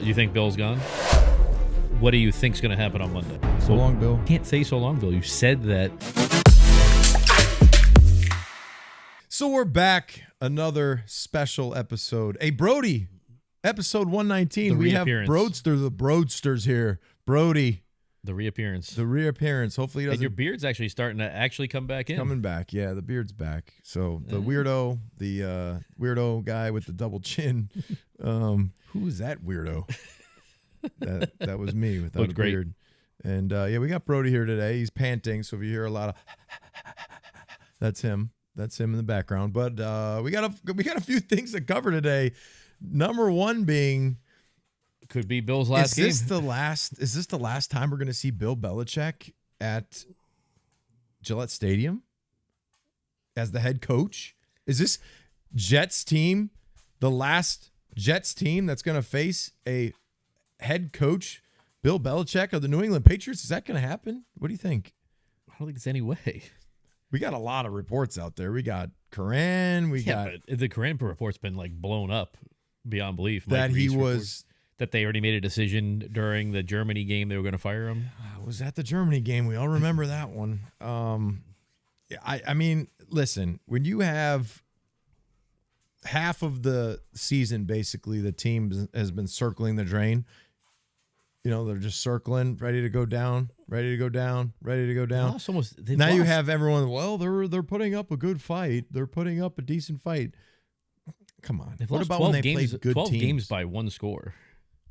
You think Bill's gone? What do you think's going to happen on Monday? So long, Bill. You can't say so long, Bill. You said that. So we're back. Another special episode. Hey, Brody, episode 119. We have the Broadsters here. Brody. The reappearance. Hopefully he doesn't. And your beard's actually starting to actually come back in. Coming back. Yeah, the beard's back. So the weirdo guy with the double chin. Who is that weirdo? That was me without a beard. And we got Brody here today. He's panting, so if you hear a lot of that's him. That's him in the background. But we got a few things to cover today. Number one being, could be Bill's last game. Is this the last time we're going to see Bill Belichick at Gillette Stadium as the head coach? Is this Jets team the last Jets team that's going to face a head coach, Bill Belichick of the New England Patriots? Is that going to happen? What do you think? I don't think there's any way. We got a lot of reports out there. We got Curran. But the Curran report's been like blown up beyond belief. That he was... That they already made a decision during the Germany game they were going to fire him. Was that the Germany game? We all remember that one. I mean, listen, when you have half of the season, basically, the team has been circling the drain. You know, they're just circling, ready to go down, ready to go down, ready to go down. Now you have everyone, well, they're putting up a good fight. They're putting up a decent fight. Come on. What about when they played good 12 teams? Games by one score.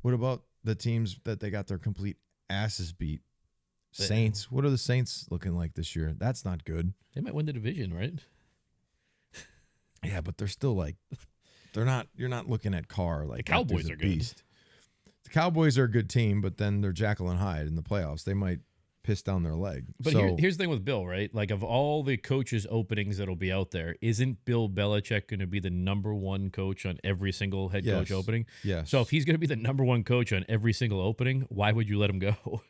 What about the teams that they got their complete asses beat? Saints. What are the Saints looking like this year? That's not good. They might win the division, right? Yeah, but they're still like, they're not. You're not looking at Carr like the Cowboys are beast. Good. The Cowboys are a good team, but then they're Jekyll and Hyde in the playoffs. They might piss down their leg. But here's the thing with Bill, right? Like, of all the coaches' openings that'll be out there, isn't Bill Belichick going to be the number one coach on every single head coach opening? Yes. So if he's going to be the number one coach on every single opening, why would you let him go?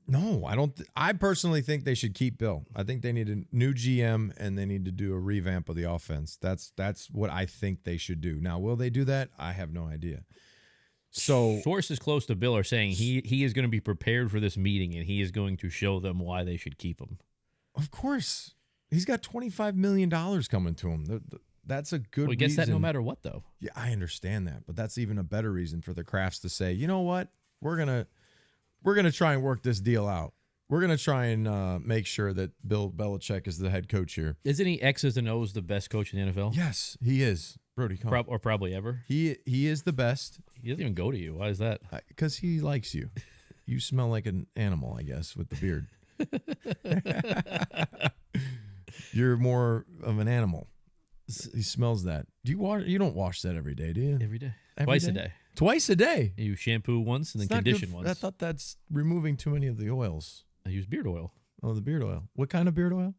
No, I don't. I personally think they should keep Bill. I think they need a new GM and they need to do a revamp of the offense. That's what I think they should do. Now, will they do that? I have no idea. So sources close to Bill are saying he is going to be prepared for this meeting and he is going to show them why they should keep him. Of course. He's got $25 million coming to him. That's a good reason. He gets that no matter what, though. Yeah, I understand that. But that's even a better reason for the Crafts to say, you know what? We're gonna try and work this deal out. We're going to try and make sure that Bill Belichick is the head coach here. Isn't he X's and O's the best coach in the NFL? Yes, he is. Brody, come or probably ever. He is the best. He doesn't even go to you. Why is that? Because he likes you. You smell like an animal, I guess, with the beard. You're more of an animal. He smells that. You don't wash that every day, do you? Every day. Twice a day. Twice a day? You shampoo once and then condition once. I thought that's removing too many of the oils. I use beard oil. Oh, the beard oil. What kind of beard oil?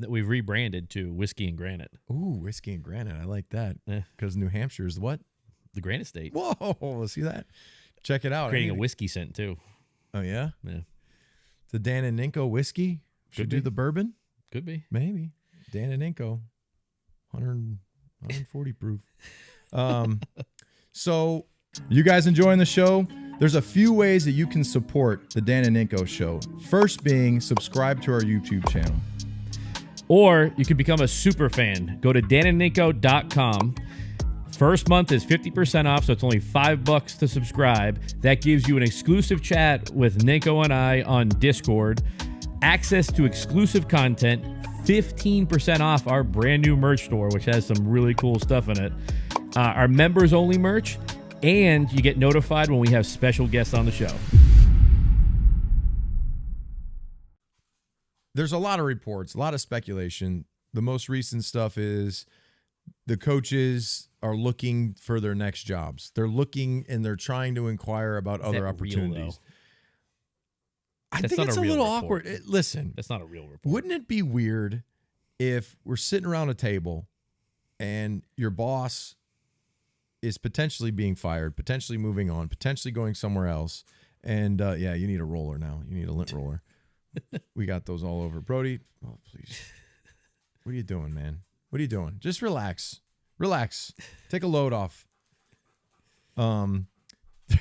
We've rebranded to Whiskey and Granite. Ooh, Whiskey and Granite. I like that. Because New Hampshire is what? The Granite State. Whoa, see that? Check it out. Creating a whiskey scent, too. Oh, yeah? Yeah. The Dan and Ninko whiskey? Should do the bourbon? Could be. Maybe. Dan and Ninko. 140 proof. So, you guys enjoying the show? There's a few ways that you can support the Dan and Ninko Show. First being subscribe to our YouTube channel. Or you can become a super fan. Go to danandninko.com. First month is 50% off, so it's only $5 to subscribe. That gives you an exclusive chat with Ninko and I on Discord, access to exclusive content, 15% off our brand new merch store, which has some really cool stuff in it, our members-only merch, and you get notified when we have special guests on the show. There's a lot of reports, a lot of speculation. The most recent stuff is the coaches are looking for their next jobs. They're looking and they're trying to inquire about other opportunities. I think it's a little awkward. Listen, that's not a real report. Wouldn't it be weird if we're sitting around a table and your boss is potentially being fired, potentially moving on, potentially going somewhere else, and you need a roller now. You need a lint roller. We got those all over. Brody, oh, please. What are you doing, man? What are you doing? Just relax. Relax. Take a load off.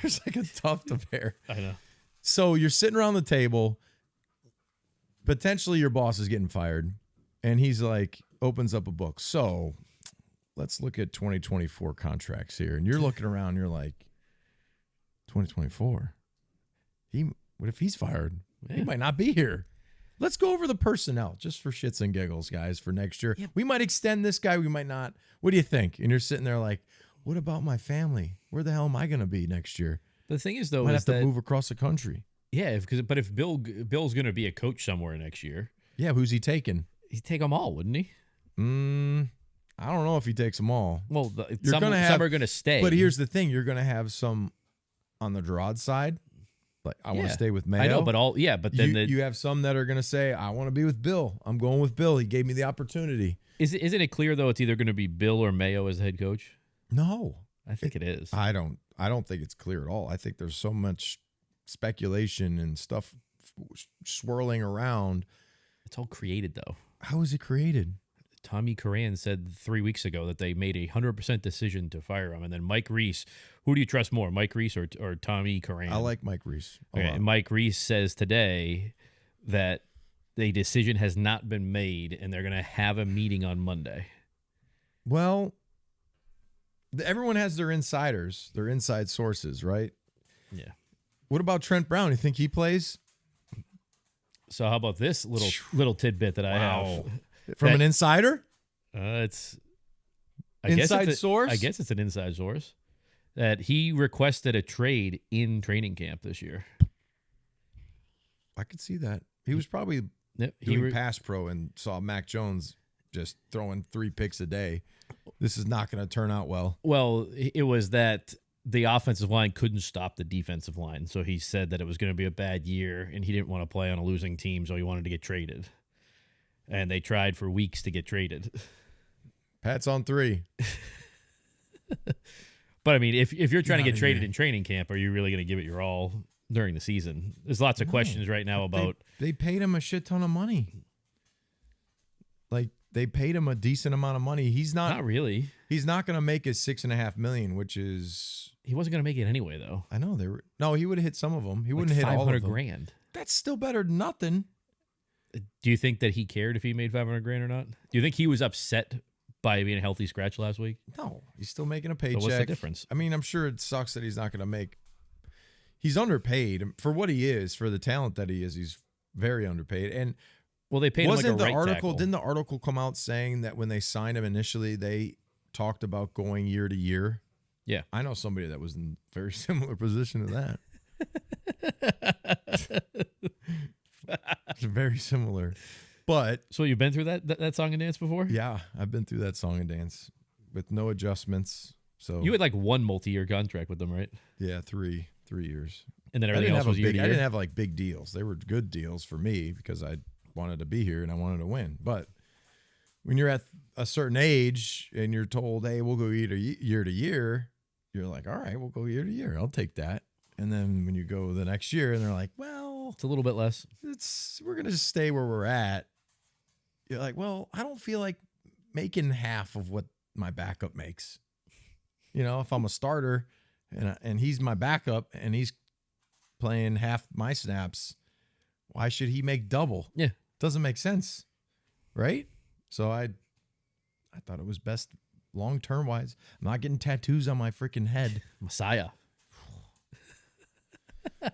There's like a tuft of hair. I know. So you're sitting around the table. Potentially your boss is getting fired. And he's like, opens up a book. So let's look at 2024 contracts here. And you're looking around. You're like, 2024? What if he's fired? Yeah. He might not be here. Let's go over the personnel just for shits and giggles, guys, for next year. Yeah. We might extend this guy. We might not. What do you think? And you're sitting there like, what about my family? Where the hell am I going to be next year? The thing is, though, might is have to move across the country. Yeah, if Bill's going to be a coach somewhere next year. Yeah, who's he taking? He'd take them all, wouldn't he? I don't know if he takes them all. Well, some are going to stay. But here's the thing. You're going to have some on the Gerard side. Like, I want to stay with Mayo. I know, but then you have some that are going to say, I want to be with Bill. I'm going with Bill. He gave me the opportunity. Isn't it clear, though, it's either going to be Bill or Mayo as the head coach? No. I think it is. I don't think it's clear at all. I think there's so much speculation and stuff swirling around. It's all created, though. How is it created? Tommy Curran said 3 weeks ago that they made a 100% decision to fire him. And then Mike Reese, who do you trust more, Mike Reese or Tommy Curran? I like Mike Reese. Okay, and Mike Reese says today that the decision has not been made, and they're going to have a meeting on Monday. Well, everyone has their insiders, their inside sources, right? Yeah. What about Trent Brown? You think he plays? So how about this little tidbit that I have? From an insider? It's inside source? I guess it's an inside source that he requested a trade in training camp this year. I could see that. He was probably doing pass pro and saw Mac Jones just throwing 3 picks a day. This is not going to turn out well. Well, it was that the offensive line couldn't stop the defensive line. So he said that it was going to be a bad year and he didn't want to play on a losing team, so he wanted to get traded. And they tried for weeks to get traded. Pat's on 3. But, I mean, if you're trying to get traded in training camp, are you really going to give it your all during the season? There's lots of questions right now about... They paid him a shit ton of money. Like, they paid him a decent amount of money. He's not really. He's not going to make his $6.5 million, which is... He wasn't going to make it anyway, though. I know. No, he would have hit some of them. He wouldn't hit all of them. $500,000. That's still better than nothing. Do you think that he cared if he made $500,000 or not? Do you think he was upset by being a healthy scratch last week? No, he's still making a paycheck. So what's the difference? I mean, I'm sure it sucks that he's not going to make. He's underpaid for what he is, for the talent that he is. He's very underpaid. And well, they paid him like a right tackle. Didn't the article come out saying that when they signed him initially, they talked about going year to year? Yeah, I know somebody that was in a very similar position to that. It's very similar. But so you've been through that song and dance before? Yeah, I've been through that song and dance with no adjustments. So you had like one multi-year contract with them, right? Yeah, 3 years. And then everything else was year to year? I didn't have like big deals. They were good deals for me because I wanted to be here and I wanted to win. But when you're at a certain age and you're told, hey, we'll go year to year, you're like, all right, we'll go year to year. I'll take that. And then when you go the next year and they're like, well, it's a little bit less. We're going to just stay where we're at. You're like, well, I don't feel like making half of what my backup makes. You know, if I'm a starter and he's my backup and he's playing half my snaps, why should he make double? Yeah. Doesn't make sense. Right? So I thought it was best long-term wise. I'm not getting tattoos on my freaking head. Messiah. I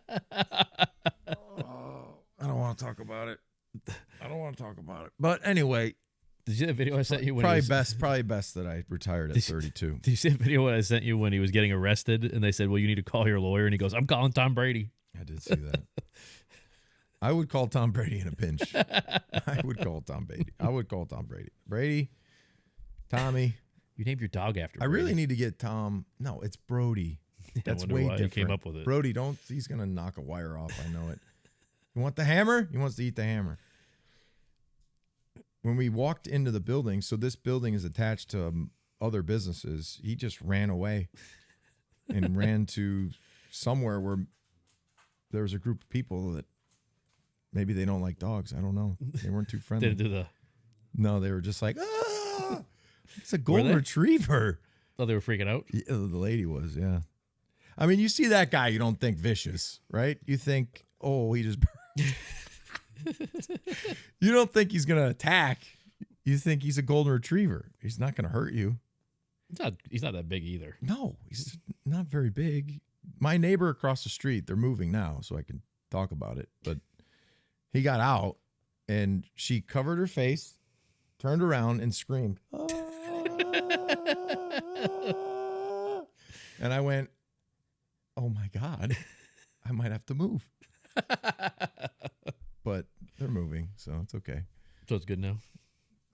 don't want to talk about it. But anyway, did you see the video I sent you? When probably best that I retired at 32. Did you see the video I sent you when he was getting arrested and they said, well, you need to call your lawyer? And he goes, I'm calling Tom Brady. I did see that. I would call Tom Brady in a pinch. I would call Tom Brady. Brady, Tommy. You named your dog after Brady. I really need to get Tom. No, it's Brody. That's way different. You came up with it. Brody, he's going to knock a wire off. I know it. You want the hammer? He wants to eat the hammer. When we walked into the building, so this building is attached to other businesses, he just ran away and ran to somewhere where there was a group of people that maybe they don't like dogs. I don't know. They weren't too friendly. Didn't do the... No, they were just like, ah! It's a golden retriever. Oh, they were freaking out? Yeah, the lady was, yeah. I mean, you see that guy, you don't think vicious, right? You think, oh, he just. You don't think he's gonna attack. You think he's a golden retriever. He's not gonna hurt you. He's not that big either. No, he's not very big. My neighbor across the street, they're moving now, so I can talk about it. But he got out, and she covered her face, turned around, and screamed. And I went, oh my God, I might have to move. But they're moving, so it's okay. So it's good now?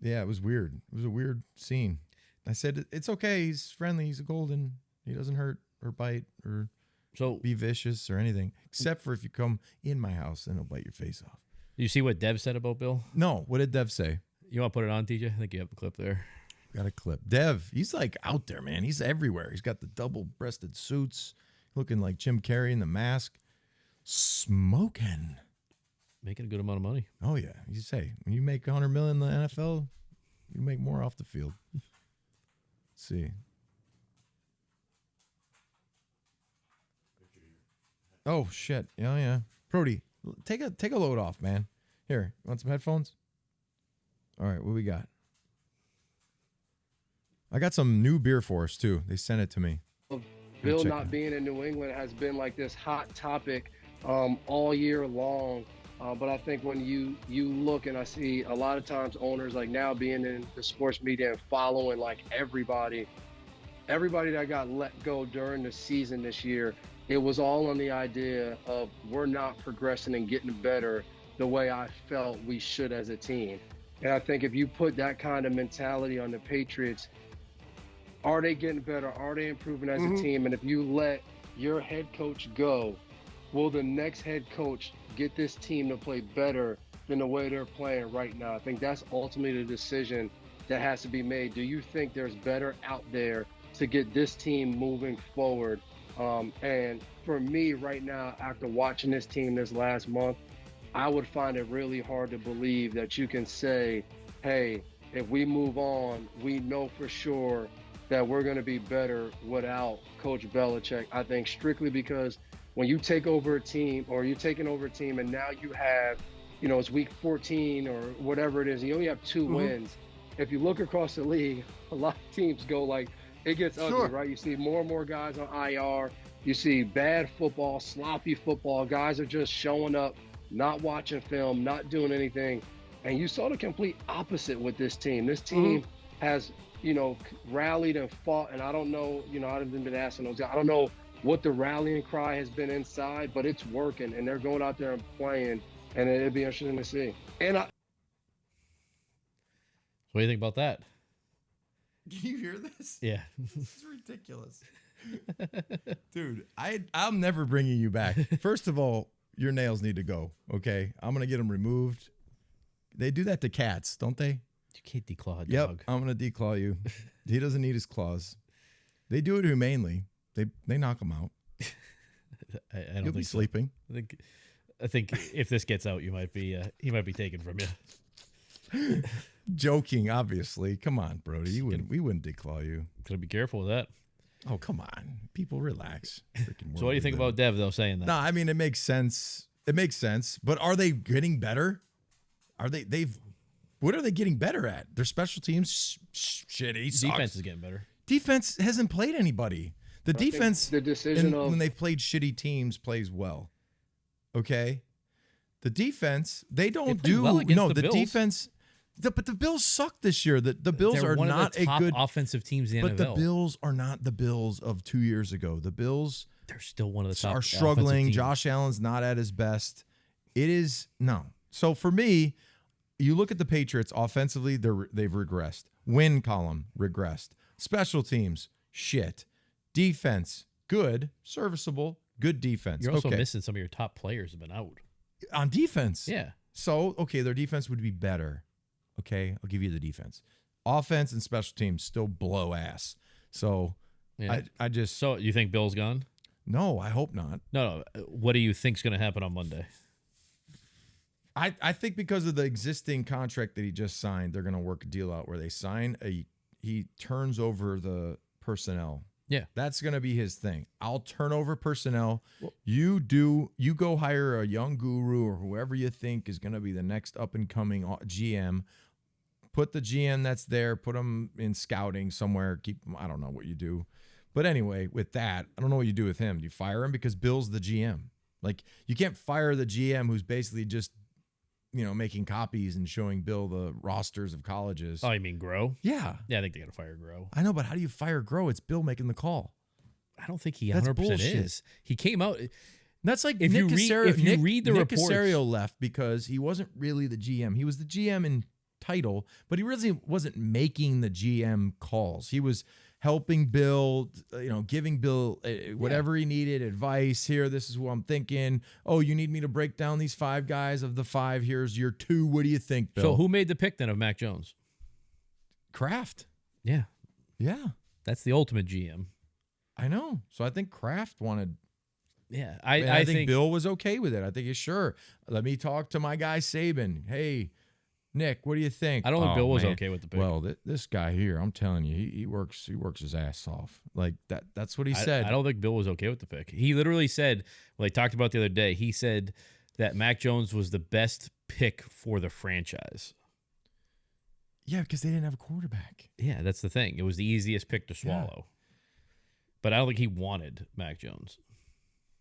Yeah, it was weird. It was a weird scene. I said, it's okay. He's friendly. He's a golden. He doesn't hurt or bite or be vicious or anything, except for if you come in my house, then he'll bite your face off. You see what Dev said about Bill? No. What did Dev say? You want to put it on, TJ? I think you have a clip there. Got a clip. Dev, he's like out there, man. He's everywhere. He's got the double-breasted suits, looking like Jim Carrey in the mask, smoking. Making a good amount of money. Oh, yeah. You say, when you make $100 million in the NFL, you make more off the field. Let's see. Oh, shit. Yeah. Brody, take a load off, man. Here, you want some headphones? All right, what we got? I got some new beer for us, too. They sent it to me. Bill not being in New England has been like this hot topic all year long. But I think when you look, and I see a lot of times owners like now being in the sports media and following like everybody that got let go during the season this year, it was all on the idea of we're not progressing and getting better the way I felt we should as a team. And I think if you put that kind of mentality on the Patriots, are they getting better? Are they improving as a team? And if you let your head coach go, will the next head coach get this team to play better than the way they're playing right now? I think that's ultimately the decision that has to be made. Do you think there's better out there to get this team moving forward? And for me right now, after watching this team this last month, I would find it really hard to believe that you can say, hey, if we move on, we know for sure that we're going to be better without Coach Belichick. I think strictly because when you take over a team, or you're taking over a team, and now you have, it's week 14 or whatever it is, and you only have 2 wins. If you look across the league, a lot of teams go like, it gets ugly, right? You see more and more guys on IR. You see bad football, sloppy football. Guys are just showing up, not watching film, not doing anything. And you saw the complete opposite with this team. This team has, rallied and fought, and I don't know, I haven't been asking those guys. I don't know what the rallying cry has been inside, but it's working, and they're going out there and playing, and it'd be interesting to see. And so what do you think about that? Can you hear this? Yeah. This is ridiculous. Dude, I'm never bringing you back. First of all, your nails need to go, okay? I'm going to get them removed. They do that to cats, don't they? You can't declaw a dog. Yep, I'm going to declaw you. He doesn't need his claws. They do it humanely. They knock him out. I don't You'll think be sleeping. I think if this gets out, he might be taken from you. Joking, obviously. Come on, Brody. We wouldn't declaw you. Gotta be careful with that. Oh, come on. People relax. So what do you think about Dev, though, saying that? No, I mean, it makes sense. It makes sense. But are they getting better? What are they getting better at? Their special teams, shitty. Sucks. Defense is getting better. Defense hasn't played anybody. The defense, the decision when they've played shitty teams, plays well. Okay? The defense, they don't do well against the Bills. Defense. But the Bills suck this year. The Bills are one not of the top a good offensive teams in the NFL. But the Bills are not the Bills of 2 years ago. The Bills they're still one of the top are struggling. teams. Josh Allen's not at his best. It is no. So for me, you look at the Patriots offensively, they've regressed. Win column regressed. Special teams shit. Defense good, serviceable, good defense. You're also missing some of your top players have been out on defense. Yeah. So okay, their defense would be better. Okay, I'll give you the defense. Offense and special teams still blow ass. So yeah. I just So you think Bill's gone? No, I hope not. No. What do you think's going to happen on Monday? I think because of the existing contract that he just signed, they're going to work a deal out where they sign he turns over the personnel Yeah. That's going to be his thing. I'll turn over personnel. You go hire a young guru or whoever you think is going to be the next up-and-coming GM. Put the GM that's there, put him in scouting somewhere. Keep him, I don't know what you do. But anyway, with that, I don't know what you do with him. Do you fire him? Because Bill's the GM. Like, you can't fire the GM who's basically just, making copies and showing Bill the rosters of colleges. Oh, you mean Grow? Yeah. Yeah, I think they got to fire Grow. I know, but how do you fire Grow? It's Bill making the call. I don't think he That's 100% bullshit. is. He came out. That's like If Nick you read- Caserio. if you read the Nick reports- Caserio left because he wasn't really the GM. He was the GM in title, but he really wasn't making the GM calls. He was helping Bill, giving Bill whatever he needed, advice. Here, this is who I'm thinking. Oh, you need me to break down these 5 guys of the 5. Here's your 2. What do you think, Bill? So who made the pick then of Mac Jones? Kraft. Yeah. Yeah, That's the ultimate GM. I know. So I think Kraft wanted. Yeah. I think Bill was okay with it. I think he's sure. Let me talk to my guy Saban. Hey, Nick, what do you think? I don't think Bill was okay with the pick. Well, this guy here, I'm telling you, he works his ass off. Like that. That's what he said. I don't think Bill was okay with the pick. He literally said, they talked about the other day, he said that Mac Jones was the best pick for the franchise. Yeah, because they didn't have a quarterback. Yeah, that's the thing. It was the easiest pick to swallow. But I don't think he wanted Mac Jones.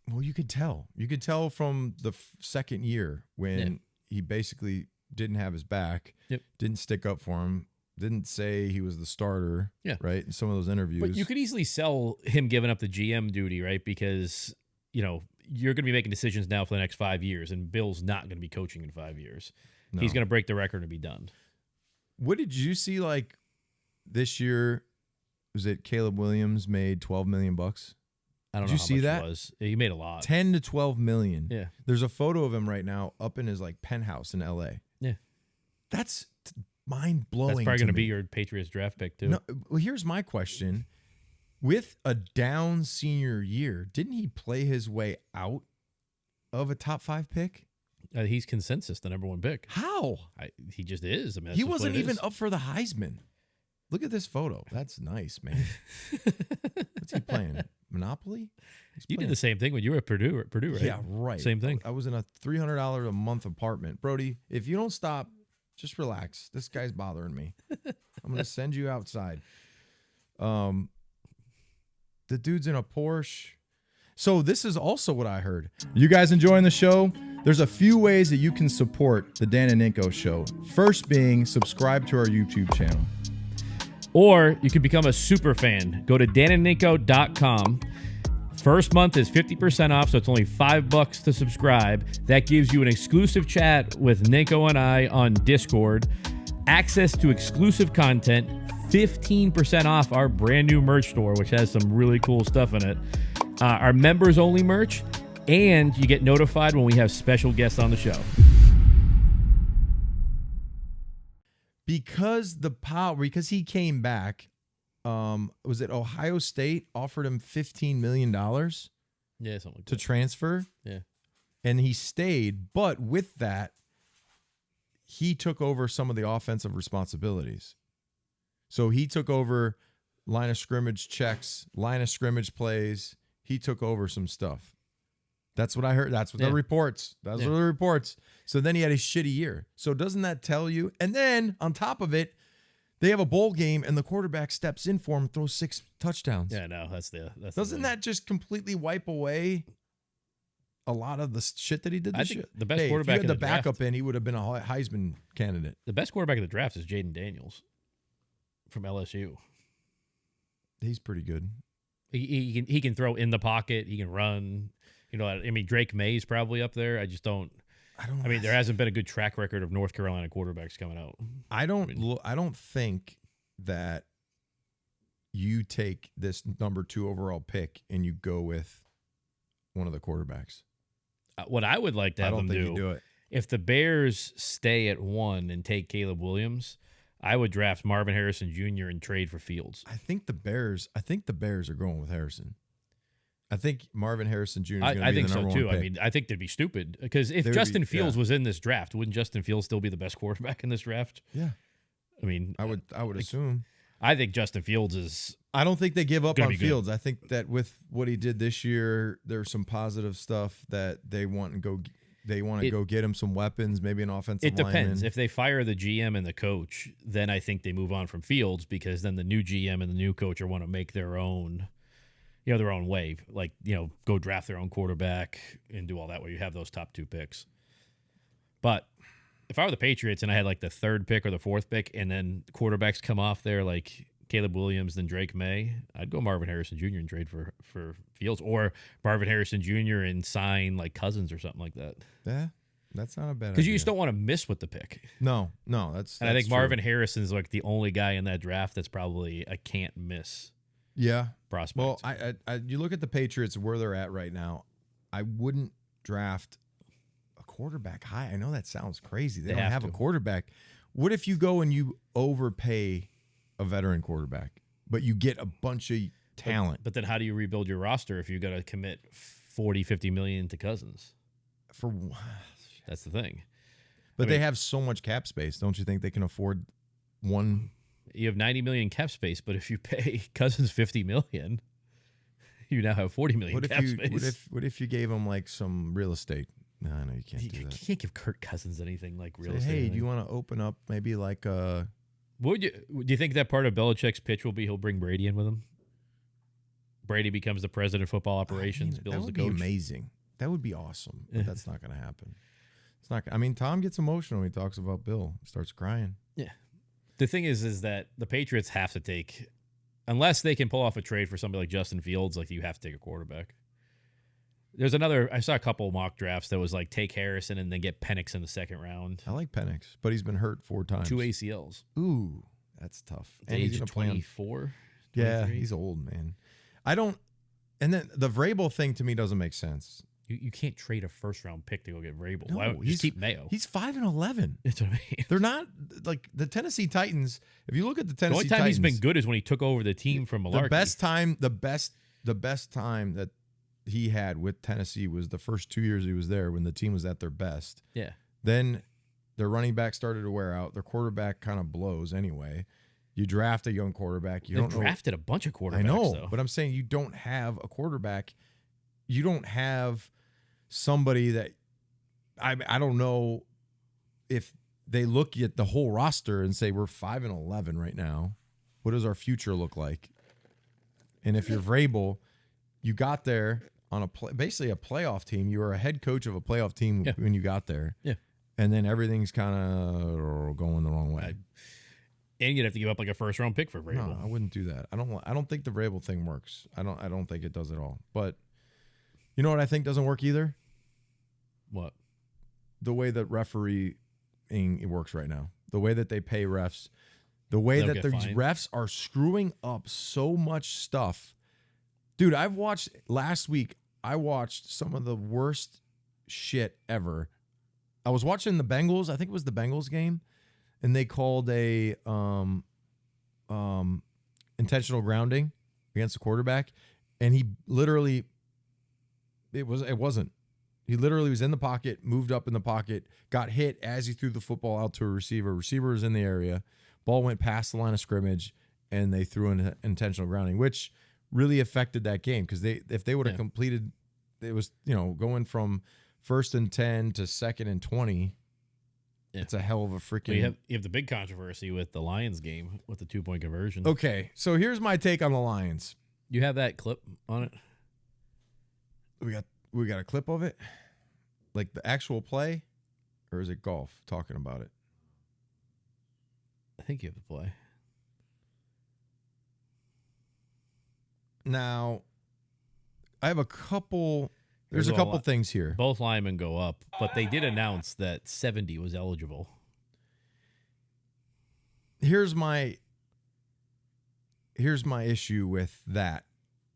Well, you could tell. You could tell from the second year when he basically didn't have his back, didn't stick up for him, didn't say he was the starter, right, in some of those interviews. But you could easily sell him giving up the GM duty, right, because, you're going to be making decisions now for the next 5 years, and Bill's not going to be coaching in 5 years. No. He's going to break the record and be done. What did you see, like, this year? Was it Caleb Williams made $12 million? I don't know. Did you see that? It was. He made a lot. 10 to 12 million. Yeah. There's a photo of him right now up in his penthouse in LA. Yeah. That's mind blowing. That's probably going to be your Patriots draft pick too. No, well, here's my question: with a down senior year, didn't he play his way out of a top 5 pick? He's consensus the number 1 pick. How? He just is. I mean, he wasn't even up for the Heisman. Look at this photo. That's nice, man. What's he playing? Monopoly? You did the same thing when you were at Purdue, right? Yeah, right. Same thing. I was in a $300 a month apartment. Brody, if you don't stop, just relax. This guy's bothering me. I'm going to send you outside. The dude's in a Porsche. So this is also what I heard. You guys enjoying the show? There's a few ways that you can support the Dan and Ninko Show. First being subscribe to our YouTube channel. Or you can become a super fan. Go to danandninko.com. First month is 50% off, so it's only $5 to subscribe. That gives you an exclusive chat with Ninko and I on Discord, access to exclusive content, 15% off our brand new merch store, which has some really cool stuff in it, our members-only merch, and you get notified when we have special guests on the show. Because he came back, was it Ohio State offered him $15 million? Yeah, something like to transfer. Yeah. And he stayed, but with that, he took over some of the offensive responsibilities. So he took over line of scrimmage checks, line of scrimmage plays. He took over some stuff. That's what I heard. That's what the reports. That's what the reports. So then he had a shitty year. So doesn't that tell you? And then on top of it, they have a bowl game and the quarterback steps in for him, throws 6 touchdowns. Yeah, no, that's doesn't that just completely wipe away a lot of the shit that he did this year? The best quarterback if you had in the the backup draft, in, he would have been a Heisman candidate. The best quarterback in the draft is Jaden Daniels from LSU. He's pretty good. He can throw in the pocket. He can run. Drake May's probably up there. I mean, there hasn't been a good track record of North Carolina quarterbacks coming out. I don't think that you take this number 2 overall pick and you go with one of the quarterbacks. What I would like to have them do it. If the Bears stay at 1 and take Caleb Williams, I would draft Marvin Harrison Jr. and trade for Fields. I think the Bears are going with Harrison. I think Marvin Harrison Jr. is going to be the number 1 pick. I mean, I think they'd be stupid because if Justin Fields was in this draft, wouldn't Justin Fields still be the best quarterback in this draft? Yeah. I mean, I would assume. I think Justin Fields is. I don't think they give up Gonna on be good. Fields. I think that with what he did this year, there's some positive stuff that they want to go. They want to go get him some weapons, maybe an offensive It depends. lineman. If they fire the GM and the coach, then I think they move on from Fields because then the new GM and the new coach want to make their own, their own way. Like, go draft their own quarterback and do all that where you have those top 2 picks. But if I were the Patriots and I had like the 3rd pick or the 4th pick and then quarterbacks come off there like Caleb Williams, then Drake May, I'd go Marvin Harrison Jr. and trade for Fields, or Marvin Harrison Jr. and sign like Cousins or something like that. Yeah, that's not a bad idea. Because you just don't want to miss with the pick. No, that's. And I think true. Marvin Harrison is like the only guy in that draft that's probably a can't miss. Yeah, prospect. Well, you look at the Patriots where they're at right now. I wouldn't draft a quarterback high. I know that sounds crazy. They don't have a quarterback. What if you go and you overpay a veteran quarterback, but you get a bunch of talent? But then how do you rebuild your roster if you got to commit 40, 50 million to Cousins? That's the thing. But they have so much cap space. Don't you think they can afford one? You have 90 million cap space, but if you pay Cousins 50 million, you now have 40 million cap space. What if you gave them like some real estate? No, you can't do that. You can't give Kirk Cousins anything like real estate. Hey, do you want to open up maybe like a... Do you think that part of Belichick's pitch will be he'll bring Brady in with him? Brady becomes the president of football operations, Bill's the coach. That would be amazing. That would be awesome. But that's not going to happen. It's not. I mean, Tom gets emotional when he talks about Bill. He starts crying. Yeah. The thing is that the Patriots have to take, unless they can pull off a trade for somebody like Justin Fields, like you have to take a quarterback. There's I saw a couple mock drafts that was like take Harrison and then get Penix in the 2nd round. I like Penix, but he's been hurt 4 times. 2 ACLs. Ooh, that's tough. And he's 24. Yeah, he's old, man. And then the Vrabel thing to me doesn't make sense. You can't trade a 1st-round pick to go get Vrabel. No, Why don't you just keep Mayo? He's 5-11. That's what I mean. They're not like the Tennessee Titans. If you look at the Tennessee Titans, the only time he's been good is when he took over the team from Malarkey. The best time that he had with Tennessee was the first 2 years he was there when the team was at their best. Yeah. Then their running back started to wear out. Their quarterback kind of blows anyway. You draft a young quarterback. They've drafted a bunch of quarterbacks. I know, though. But I'm saying you don't have a quarterback. You don't have somebody that I don't know if they look at the whole roster and say we're 5-11 right now. What does our future look like? And if you're Vrabel, you got there on basically a playoff team. You were a head coach of a playoff team when you got there. Yeah. And then everything's kind of going the wrong way. And you'd have to give up like a 1st-round pick for Vrabel. No, I wouldn't do that. I don't think the Vrabel thing works. I don't think it does at all. But you know what I think doesn't work either? What? The way that refereeing works right now. The way that they pay refs. The way that the refs are screwing up so much stuff. Dude, last week, I watched some of the worst shit ever. I was watching the Bengals. I think it was the Bengals game. And they called a intentional grounding against the quarterback. And he literally, it wasn't. He literally was in the pocket, moved up in the pocket, got hit as he threw the football out to a receiver. Receiver was in the area. Ball went past the line of scrimmage, and they threw an intentional grounding, which really affected that game because if they would have completed, it was going from 1st and 10 to 2nd and 20. Yeah. It's a hell of a freaking. Well, you have the big controversy with the Lions game with the 2-point conversion. Okay, so here's my take on the Lions. You have that clip on it? We got a clip of it, like the actual play, or is it golf talking about it? I think you have the play. Now, I have a couple. There's a couple things here. Both linemen go up, but they did announce that 70 was eligible. Here's my issue with that.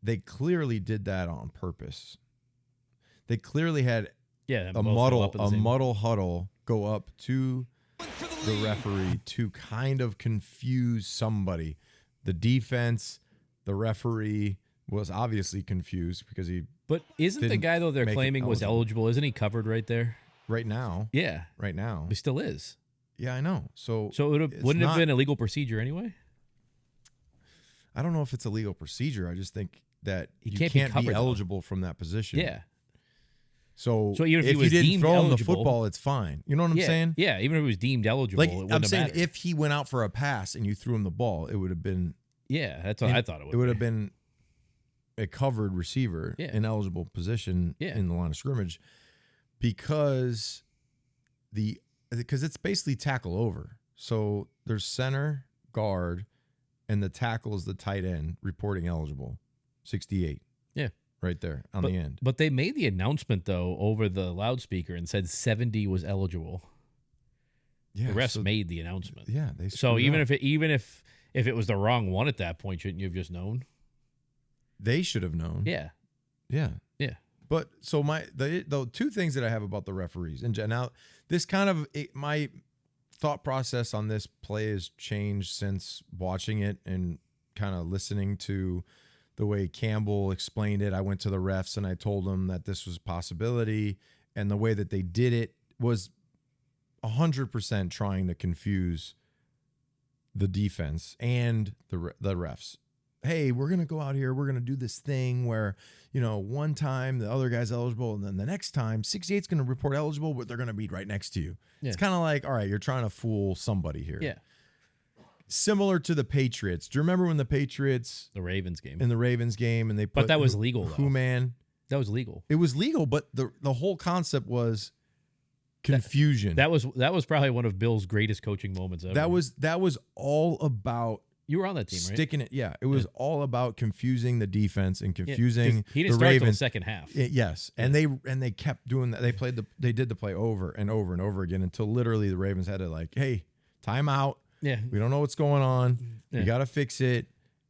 They clearly did that on purpose. They clearly had a muddle huddle go up to the referee to kind of confuse somebody. The defense, the referee was obviously confused because he. But isn't the guy, though, they're claiming was eligible, isn't he covered right there? Right now. Yeah. Right now. He still is. Yeah, I know. So wouldn't it have been a legal procedure anyway? I don't know if it's a legal procedure. I just think that you can't can't be be covered, eligible from that position. Yeah. So even if he you was didn't deemed throw him the eligible, football, it's fine. You know what I'm saying? Yeah, even if it was deemed eligible, Like it wouldn't I'm have saying, mattered. if he went out for a pass and you threw him the ball, it would have been. Yeah, that's what I thought it would. It would have been a covered receiver, Yeah. eligible position Yeah. in the line of scrimmage, because it's basically tackle over. So there's center, guard, and the tackle is the tight end reporting eligible, 68. Yeah. Right there on the end. But they made the announcement though over the loudspeaker and said 70 was eligible. Yeah, the refs made the announcement. Yeah, they. So even up. if it was the wrong one at that point, shouldn't you have just known? They should have known. Yeah. Yeah. Yeah. But so the two things that I have about the referees, and now this kind of my thought process on this play has changed since watching it and kind of listening to the way Campbell explained it. I went to the refs and I told them that this was a possibility, and the way that they did it was 100% trying to confuse the defense and the refs. Hey, we're going to go out here. We're going to do this thing where, one time the other guy's eligible, and then the next time 68's going to report eligible, but they're going to be right next to you. Yeah. It's kind of like, all right, you're trying to fool somebody here. Yeah. Similar to the Patriots. Do you remember when the Patriots... The Ravens game. In the Ravens game, and they put... But that was legal, though. Man. That was legal. It was legal, but the whole concept was confusion. That was probably one of Bill's greatest coaching moments ever. That was all about... You were on that team, right? Sticking it, yeah. It was all about confusing the defense and confusing he didn't the start Ravens. till the second half. Yes, and they kept doing that. They did the play over and over and over again until literally the Ravens had to hey, timeout. Yeah, we don't know what's going on. Yeah. You got to fix it.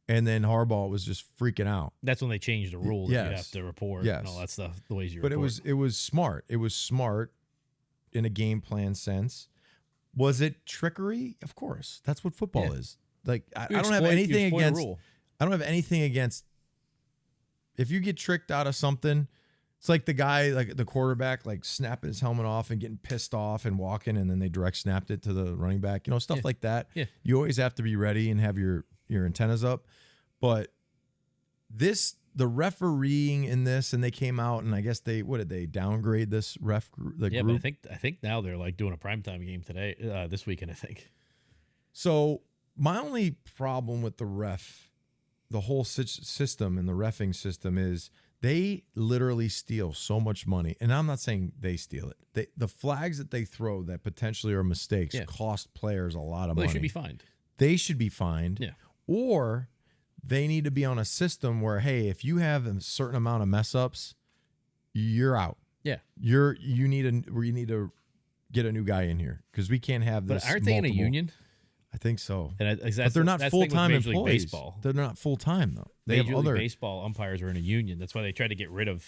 And then Harbaugh was just freaking out. That's when they changed the rule that you have to report and all that stuff. The ways you report. But it was smart. It was smart in a game plan sense. Was it trickery? Of course. That's what football is. Like I don't have anything against. I don't have anything against. If you get tricked out of something, it's like the guy, like the quarterback, like snapping his helmet off and getting pissed off and walking, and then they direct snapped it to the running back. Stuff like that. Yeah. You always have to be ready and have your antennas up. But the refereeing in this, and they came out, and I guess they downgrade this ref group? But I think now they're like doing a primetime game today, this weekend, I think. So my only problem with the whole system and the reffing system is they literally steal so much money. And I'm not saying they steal it. The flags that they throw that potentially are mistakes cost players a lot of money. They should be fined. They should be fined. Yeah. Or they need to be on a system where, hey, if you have a certain amount of mess ups, you're out. Yeah. We need to get a new guy in here because we can't have this. But aren't they in a union? I think so. But they're not full-time employees. Baseball. They're not full-time, though. Major League Baseball umpires are in a union. That's why they tried to get rid of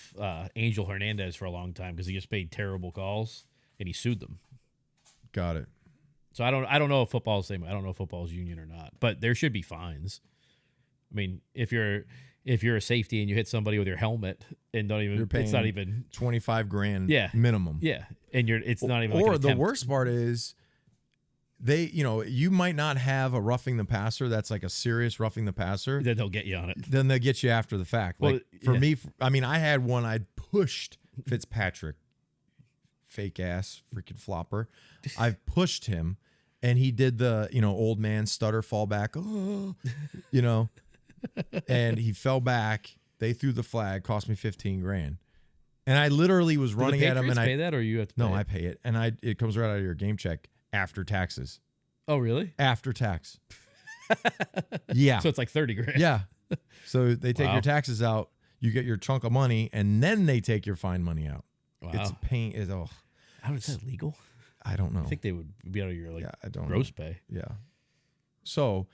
Angel Hernandez for a long time because he just made terrible calls, and he sued them. Got it. So I don't know if football's the same. I don't know if football's union or not, but there should be fines. I mean, if you're a safety and you hit somebody with your helmet and it's not even $25,000 minimum. Yeah, and it's not even. Or the worst part is, you might not have a roughing the passer that's like a serious roughing the passer. Then they'll get you on it. Then they'll get you after the fact. Well, me, I mean, I had one. I pushed Fitzpatrick, fake ass freaking flopper. I pushed him, and he did the old man stutter fall back. Oh, and he fell back. They threw the flag. Cost me $15,000. And I literally was running at him. And I pay that, or you have to? Pay I pay it, and it comes right out of your game check. After taxes. Oh, really? After tax. Yeah. So it's like $30,000. Yeah. So they take your taxes out, you get your chunk of money, and then they take your fine money out. Wow. It's a pain. How is that legal? I don't know. I think they would be out of your gross pay. Yeah. So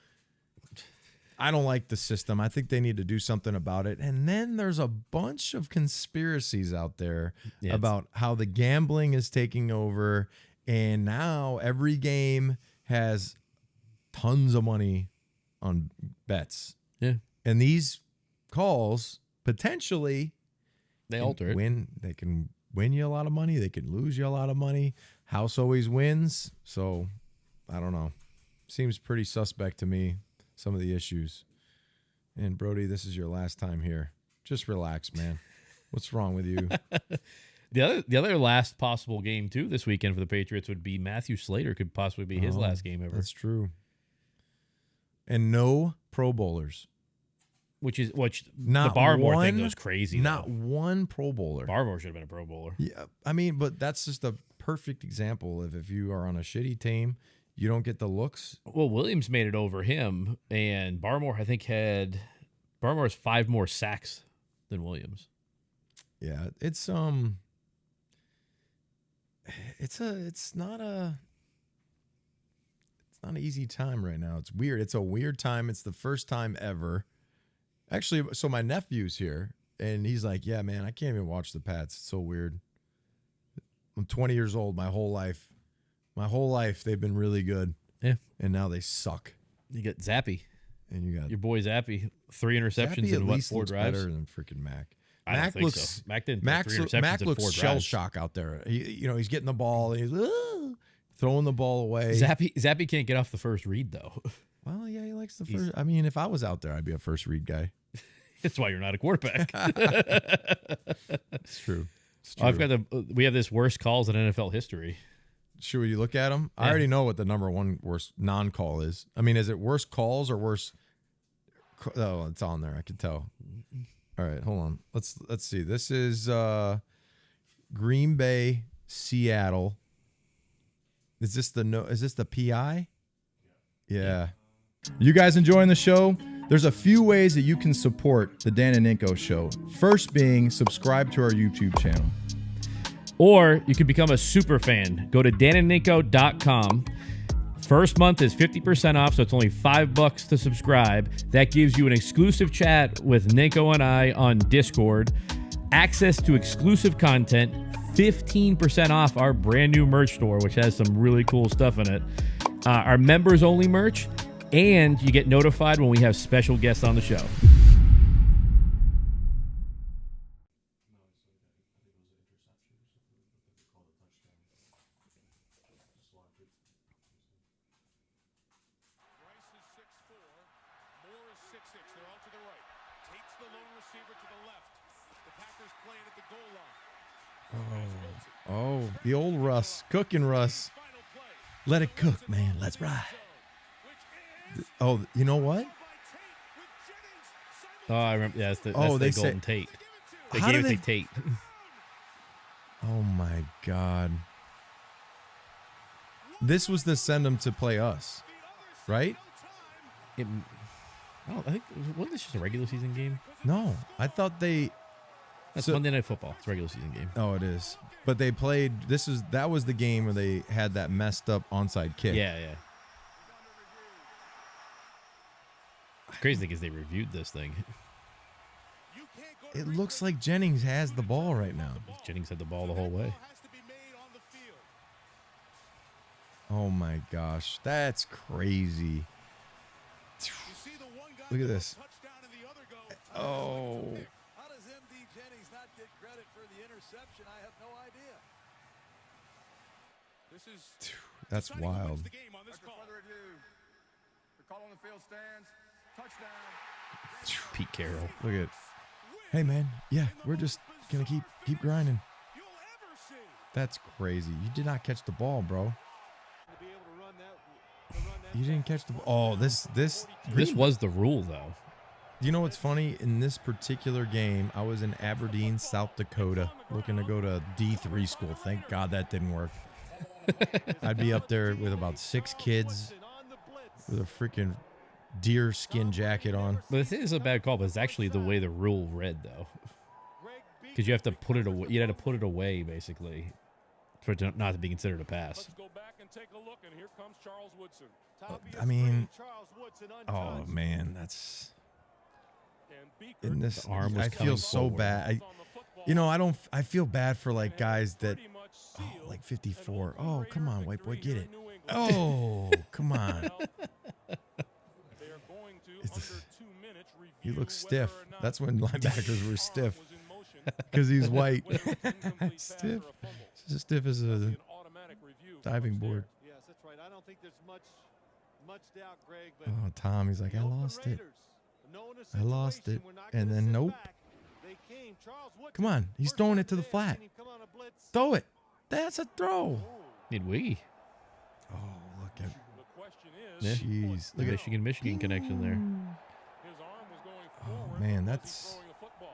I don't like the system. I think they need to do something about it. And then there's a bunch of conspiracies out there about how the gambling is taking over. And now every game has tons of money on bets. Yeah. And these calls potentially they alter it. They can win you a lot of money. They can lose you a lot of money. House always wins. So I don't know. Seems pretty suspect to me, some of the issues. And Brody, this is your last time here. Just relax, man. What's wrong with you? The other last possible game too this weekend for the Patriots would be Matthew Slater could possibly be his last game ever. That's true. And no Pro Bowlers. Which the Not Barmore one, thing goes crazy. Not one Pro Bowler. Barmore should have been a Pro Bowler. Yeah, I mean, but that's just a perfect example of if you are on a shitty team, you don't get the looks. Well, Williams made it over him, and Barmore I think Barmore has 5 more sacks than Williams. Yeah, it's not an easy time right now. It's weird. It's a weird time. It's the first time ever. Actually, so my nephew's here, and he's like, yeah, man, I can't even watch the Pats. It's so weird. I'm 20 years old. My whole life, they've been really good. Yeah. And now they suck. You got Zappy. And you got your boy Zappy. 3 interceptions Zappy in what, 4 drives? Better than freaking Mac. I don't think so. Mac didn't throw 3 interceptions Mac in looks 4 shell drives. shock out there. He's getting the ball. And he's throwing the ball away. Zappy can't get off the first read, though. Well, yeah, he likes the first. I mean, if I was out there, I'd be a first read guy. That's why you're not a quarterback. It's true. We have this worst calls in NFL history. Should we look at them? Yeah. I already know what the number one worst non-call is. I mean, is it worst calls or worse? Oh, it's on there. I can tell. All right, hold on. Let's see. This is Green Bay, Seattle. Is this the PI? Yeah. You guys enjoying the show? There's a few ways that you can support the Dan and Ninko Show. First being subscribe to our YouTube channel. Or you can become a super fan. Go to danandninko.com. First month is 50% off, so it's only $5 to subscribe. That gives you an exclusive chat with Ninko and I on Discord, access to exclusive content, 15% off our brand new merch store, which has some really cool stuff in it, our members only merch, and you get notified when we have special guests on the show. Oh, the old Russ. Cooking Russ. Let it cook, man. Let's ride. Oh, you know what? Oh, I remember. Yeah, that's the they Golden say- Tate. They How gave do it to Tate. Oh, my God. This was to send them to play us, right? I think wasn't this just a regular season game? No, I thought they... That's Monday Night Football. It's a regular season game. Oh, it is. But they played... That was the game where they had that messed up onside kick. Yeah. The crazy thing is they reviewed this thing. It looks like Jennings has the ball right now. Jennings had the ball the whole way. Oh, my gosh. That's crazy. Look at this. Oh. How does MD Jennings not get credit for the interception? I have no idea. This is That's wild. Pete Carroll. Look at... Hey, man. Yeah, we're just going to keep grinding. That's crazy. You did not catch the ball, bro. You didn't catch the ball. Oh, this was the rule, though. You know what's funny? In this particular game, I was in Aberdeen, South Dakota, looking to go to D3 school. Thank God that didn't work. I'd be up there with about 6 kids with a freaking deer skin jacket on. But this is a bad call, but it's actually the way the rule read, though. Because you have to put it away. You had to put it away, basically, for it not to be considered a pass. Let's go back and take a look, and here comes Charles Woodson. I mean, oh man, that's in this. The arm was I feel coming so forward. bad. I feel bad for like guys that, like 54. Oh, come on, white boy, get it. Oh, come on. He looks stiff. That's when linebackers were stiff because he's white. Stiff. It's as stiff as a diving board. Yes, that's right. I don't think there's much doubt, Greg. But Oh, Tom, he's like, I lost it. I lost it. And then nope. Come on. He's throwing it to the flat. Throw it. That's a throw. Did we? Oh, look at. The question Yeah. is, Jeez. Look Look at at. Michigan connection there. his arm was going Oh, forward. man, Was he that's. throwing a football?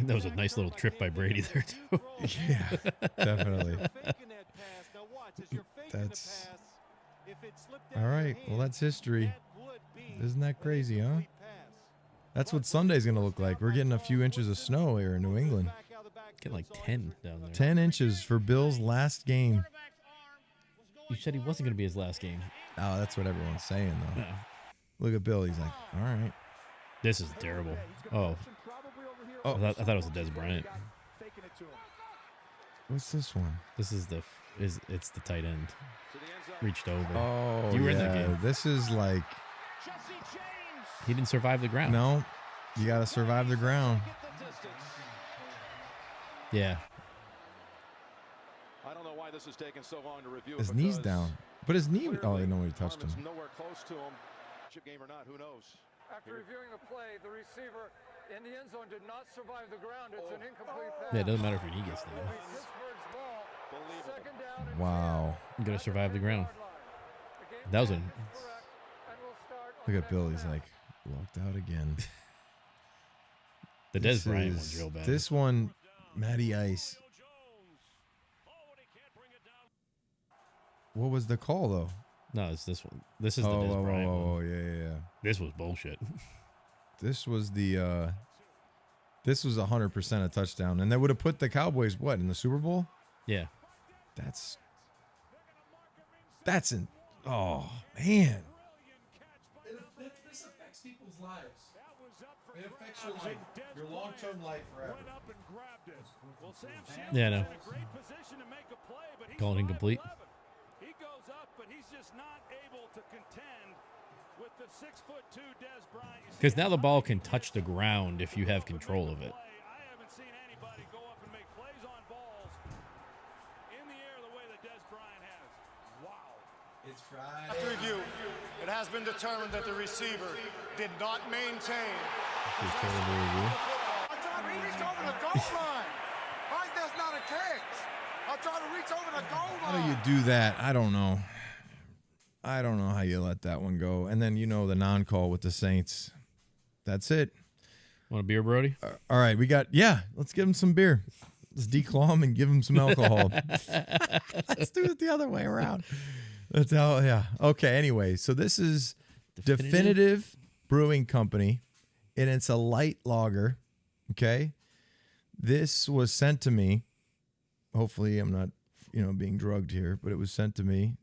That was a nice little trip by Brady there, too. Yeah, definitely. That's All right. Well, that's history. Isn't that crazy, huh? That's what Sunday's going to look like. We're getting a few inches of snow here in New England. Getting like 10 down there. 10 inches for Bill's last game. You said he wasn't going to be his last game. Oh, that's what everyone's saying, though. No. Look at Bill. He's like, all right. This is terrible. Oh. Oh. I thought it was a Des Bryant. What's this one? This is it's the tight end. Reached over. Oh, You were in yeah. that game. This is like, He didn't survive the ground. no, you got to survive the ground. Yeah. I don't know why this is taking so long to review. His knee's down. But his knee, oh, you know he touched him. Nowhere close to him. Chip game or not, who knows? After reviewing the play, the receiver in the end zone did not survive the ground. It's an incomplete pass. Yeah, it doesn't matter if your knee gets It'll down. be Pittsburgh's ball. Second down and Wow. You got to survive the ground. the game That was plan a- is correct, and we'll start on Look the at Bill. next He's snap. like, locked out again. The Des This Bryant is- one's real bad. This one, Matty Ice. What was the call, though? No, it's this one. This is the Oh, Des Bryant one. oh, yeah. This was bullshit. This was the, this was 100% a touchdown. And that would have put the Cowboys, what, in the Super Bowl? Yeah. That's in, oh, man. This affects people's lives. It affects your life, your long-term life forever. Yeah, I know. Great position to make a play, but he's Calling incomplete. 5'11". He goes up, but he's just not able to contend with the 6'2" Des Bryant. You see, Because now the ball can touch the ground if you have control of it. I haven't seen anybody go up and make plays on balls in the air the way that Des Bryant has. Wow. It's Friday. After review, it has been determined that the receiver did not maintain. It's terrible review. I'm trying to reach over the goal line. Why is that not a catch? I'm trying to reach over the goal How line. do you do that? I don't know. I don't know how you let that one go. And then, the non-call with the Saints. That's it. Want a beer, Brody? All right, let's give him some beer. Let's declaw him and give him some alcohol. Let's do it the other way around. That's how, yeah. Okay, anyway, so this is Definitive Brewing Company, and it's a light lager, okay? This was sent to me. Hopefully I'm not, being drugged here, but it was sent to me.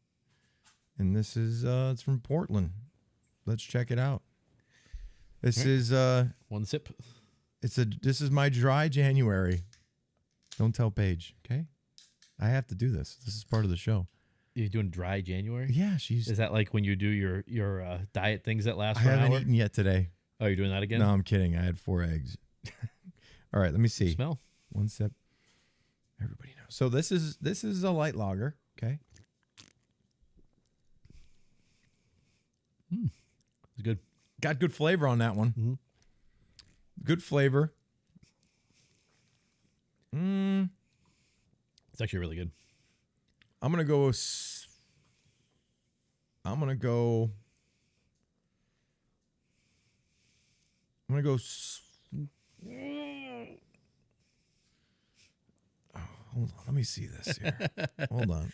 And this is, it's from Portland. Let's check it out. This is, One sip. this is my dry January. Don't tell Paige, okay? I have to do this. This is part of the show. You're doing dry January? Yeah, she's. Is that like when you do your diet things that last I for an haven't hour? eaten yet today. Oh, you're doing that again? No, I'm kidding. I had 4 eggs. All right, let me see. Smell. One sip. Everybody knows. So this is a light lager, okay? It's good. Got good flavor on that one. Mhm. Good flavor. It's actually really good. I'm gonna go. I'm gonna go. Oh, hold on. Let me see this here. Hold on.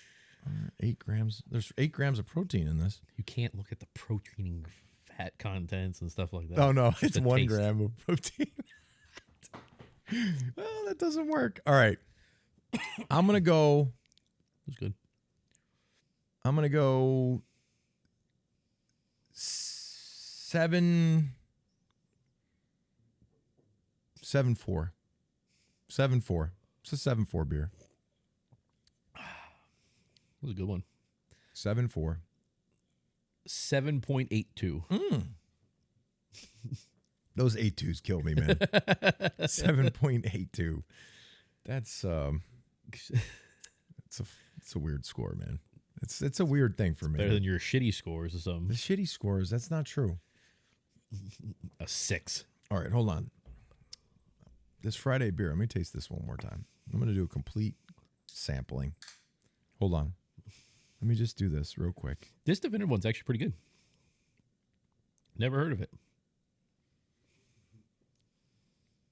8 grams. There's 8 grams of protein in this. You can't look at the protein fat contents and stuff like that. Oh no, Just it's the 1 taste. gram of protein. Well, that doesn't work. All right. I'm gonna go. It's good. I'm gonna go 7-4. 7-4. It's a 7-4 beer. It was a good one. 7-4. 7.82. Those 8.2s kill me, man. 7.82. That's it's a weird score, man. It's a weird thing for me. Better than your shitty scores or something. The shitty scores, that's not true. A 6. All right, hold on. This Friday beer, let me taste this one more time. I'm going to do a complete sampling. Hold on. Let me just do this real quick. This definitive one's actually pretty good. Never heard of it.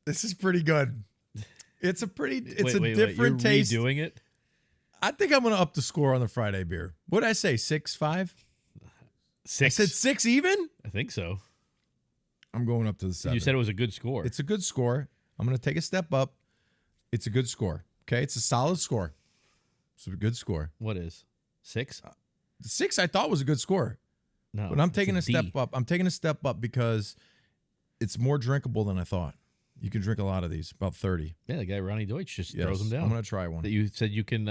This is pretty good. It's a different You're taste. redoing it? I think I'm going to up the score on the Friday beer. What did I say? 6.5? 6. I said 6 even? I think so. I'm going up to the 7. You said it was a good score. It's a good score. I'm going to take a step up. It's a good score. Okay? It's a solid score. It's a good score. What is? 6? 6 I thought was a good score. No. But I'm taking a D. step up. I'm taking a step up because it's more drinkable than I thought. You can drink a lot of these, about 30. Yeah, the guy Ronnie Deutsch just Yes, throws them down. I'm going to try one. That you said you can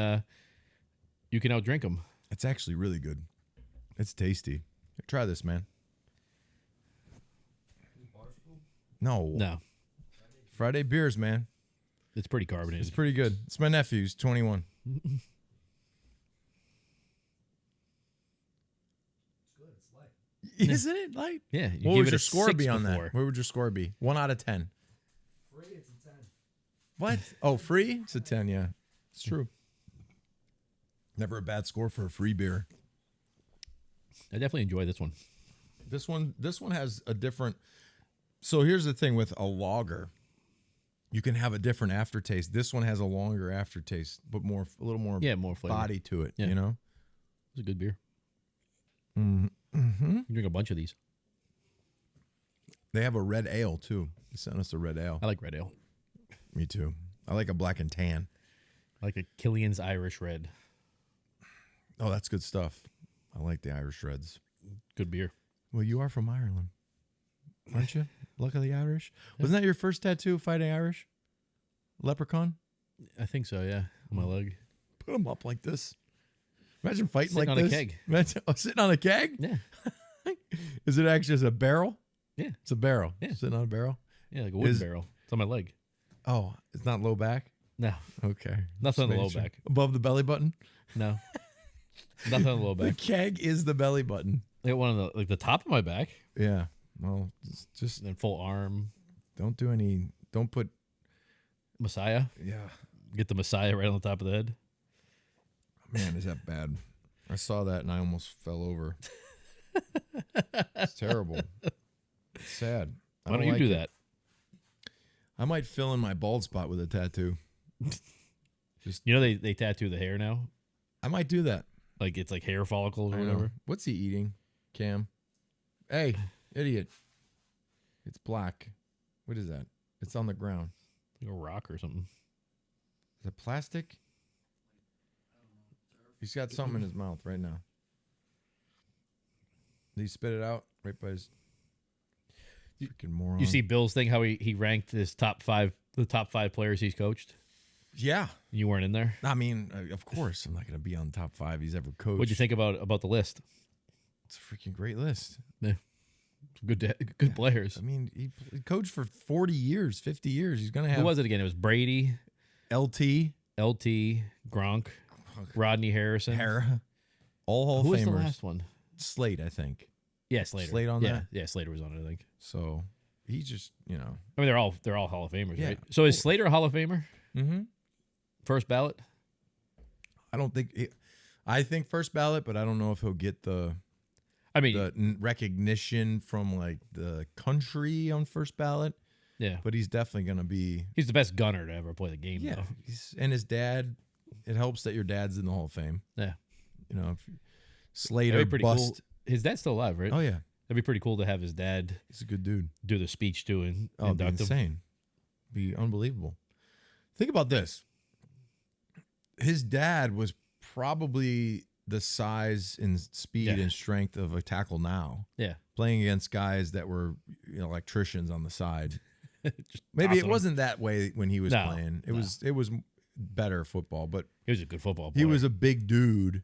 outdrink them. It's actually really good. It's tasty. Try this, man. No. Friday beers, man. It's pretty carbonated. It's pretty good. It's my nephew's 21. Isn't it light? Yeah. What would your score 6 be on before. that? What would your score be? 1 out of 10. Free, it's a 10. What? Oh, free? It's a 10, yeah. It's true. Never a bad score for a free beer. I definitely enjoy this one. This one has a different. So here's the thing with a lager. You can have a different aftertaste. This one has a longer aftertaste, but a little more more flavor. body to it, Yeah. you know? It's a good beer. Mm-hmm. You can drink a bunch of these. They have a red ale, too. They sent us a red ale. I like red ale. Me too. I like a black and tan. I like a Killian's Irish Red. Oh, that's good stuff. I like the Irish Reds. Good beer. Well, you are from Ireland, aren't you? Luck of the Irish. Wasn't that your first tattoo, Fighting Irish? Leprechaun? I think so, yeah. On my leg. Put them up like this. Imagine fighting Sitting like on a this. keg. Imagine, sitting on a keg? Yeah. Is it actually just a barrel? Yeah. It's a barrel. Yeah. Sitting on a barrel? Yeah, like a wooden barrel. It's on my leg. Oh, it's not low back? No. Okay. Nothing on the Just low making sure. back. Above the belly button? No. Nothing on the low The back. keg is the belly button. I got one on the top of my back. Yeah. Well, just And then full arm. don't put, Messiah. yeah. Get the Messiah right on the top of the head. Man, is that bad? I saw that and I almost fell over. It's terrible. It's sad. Why don't you do that? I might fill in my bald spot with a tattoo. You know they tattoo the hair now? I might do that. Like it's like hair follicles or I know. whatever. What's he eating, Cam? Hey, idiot. It's black. What is that? It's on the ground. Like a rock or something. Is it plastic? He's got something in his mouth right now. Did he spit it out right by his freaking moron? You see Bill's thing, how he ranked the top five players he's coached? Yeah. You weren't in there? I mean, of course, I'm not going to be on top 5 he's ever coached. What'd you think about the list? It's a freaking great list. Yeah. Good players. I mean, he coached for 40 years, 50 years. He's going to have... Who was it again? It was Brady. LT, Gronk, Rodney Harrison. all Hall of Who was Famers. the last one? Slate, I think. Yeah, Slater. Slate on that? Yeah, Slater was on it, I think. So he's just, I mean, they're all Hall of Famers, Yeah. right? So is Slater a Hall of Famer? Mm-hmm. First ballot? I don't think... I think first ballot, but I don't know if he'll get the recognition from like the country on first ballot. Yeah. But he's definitely going to be... He's the best gunner to ever play the game, Yeah. though. And his dad, it helps that your dad's in the Hall of Fame. Yeah. If Slater That'd be pretty bust... cool. His dad's still alive, right? Oh, yeah. That'd be pretty cool to have his dad He's a good dude. do the speech too and It'd be induct him. insane. Be unbelievable. Think about this. His dad was probably the size and speed Yeah. and strength of a tackle now. Yeah. Playing against guys that were electricians on the side. Just Maybe toss it him. wasn't that way when he was No, playing. It no. was better football, but He was a good football player. he was a big dude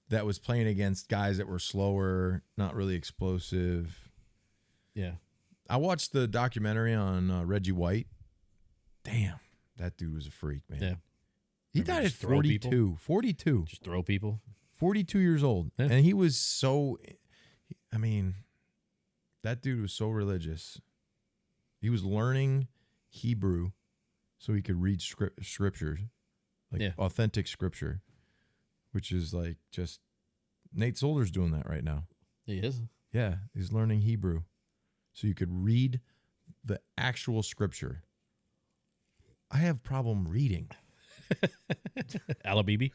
that was playing against guys that were slower, not really explosive. Yeah. I watched the documentary on Reggie White. Damn, that dude was a freak, man. Yeah. He Remember died at just throw people? 42. 42. Just throw people. 42 years old. Yeah. And he was so, I mean, That dude was so religious. He was learning Hebrew so he could read scriptures, like authentic scripture, which is like just Nate Solder's doing that right now. He is? Yeah, he's learning Hebrew so you could read the actual scripture. I have problem reading. Alabibi?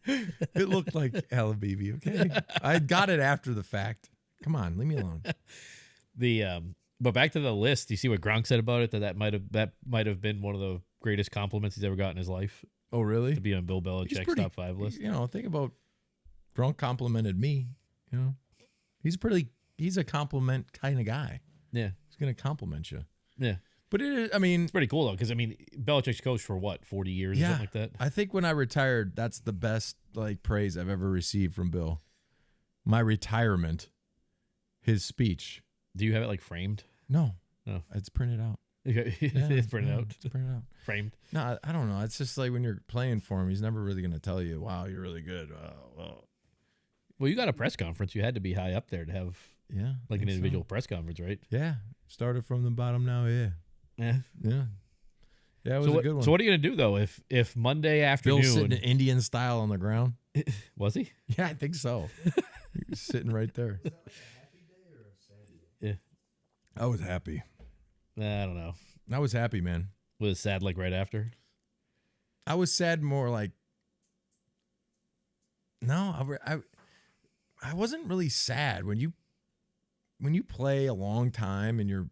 It looked like Alabibi, okay? I got it after the fact. Come on, leave me alone. But back to the list, you see what Gronk said about it, that might have been one of the greatest compliments he's ever got in his life. Oh, really? To be on Bill Belichick's top 5 list. You know, think about Gronk complimented me. You know, he's a compliment kind of guy. Yeah, he's gonna compliment you. Yeah, but it's pretty cool though, because Belichick's coached for what, 40 years or something like that. I think when I retired, that's the best praise I've ever received from Bill. My retirement, his speech. Do you have it framed? No, it's printed out. It's printed out. It's printed out. Framed. No, I don't know. It's just like when you're playing for him, he's never really going to tell you, "Wow, you're really good." Well, you got a press conference. You had to be high up there to have an individual press conference, right? Yeah. Started from the bottom now. Yeah. Yeah. Yeah. It was a good one. So what are you going to do though if Monday afternoon Bill's sitting Indian style on the ground? Was he? Yeah, I think so. He was sitting right there. Yeah. I was happy. I don't know. I was happy, man. Was it sad right after? I was sad more no, I wasn't really sad. When you play a long time and you're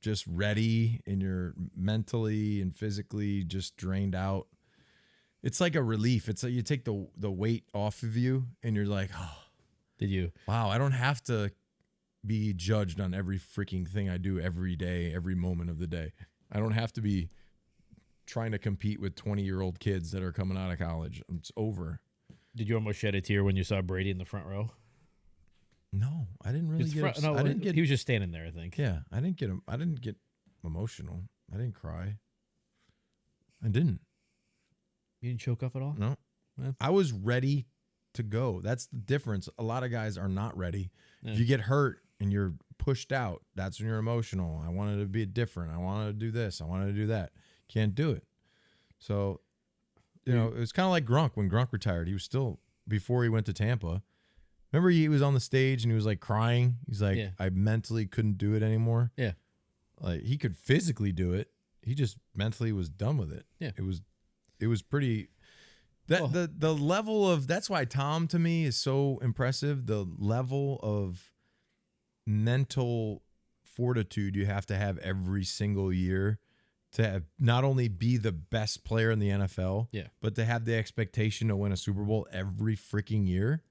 just ready and you're mentally and physically just drained out, it's like a relief. It's like you take the weight off of you and you're like, oh, did you? Wow, I don't have to be judged on every freaking thing I do every day, every moment of the day. I don't have to be trying to compete with 20-year-old kids that are coming out of college. It's over. Did you almost shed a tear when you saw Brady in the front row? No, I didn't really get. He was just standing there, I think. Yeah, I didn't get emotional. I didn't cry. I didn't. You didn't choke up at all? No. Yeah. I was ready to go. That's the difference. A lot of guys are not ready. Yeah. If you get hurt and you're pushed out, that's when you're emotional. I wanted to be different. I wanted to do this. I wanted to do that. Can't do it. So, it was kind of like Gronk when Gronk retired. He was still, before he went to Tampa, remember he was on the stage and he was crying. He's like, I mentally couldn't do it anymore. Yeah. He could physically do it. He just mentally was done with it. Yeah. It was pretty. The level of, that's why Tom to me is so impressive. The level of mental fortitude you have to have every single year to have, not only be the best player in the NFL, but to have the expectation to win a Super Bowl every freaking year.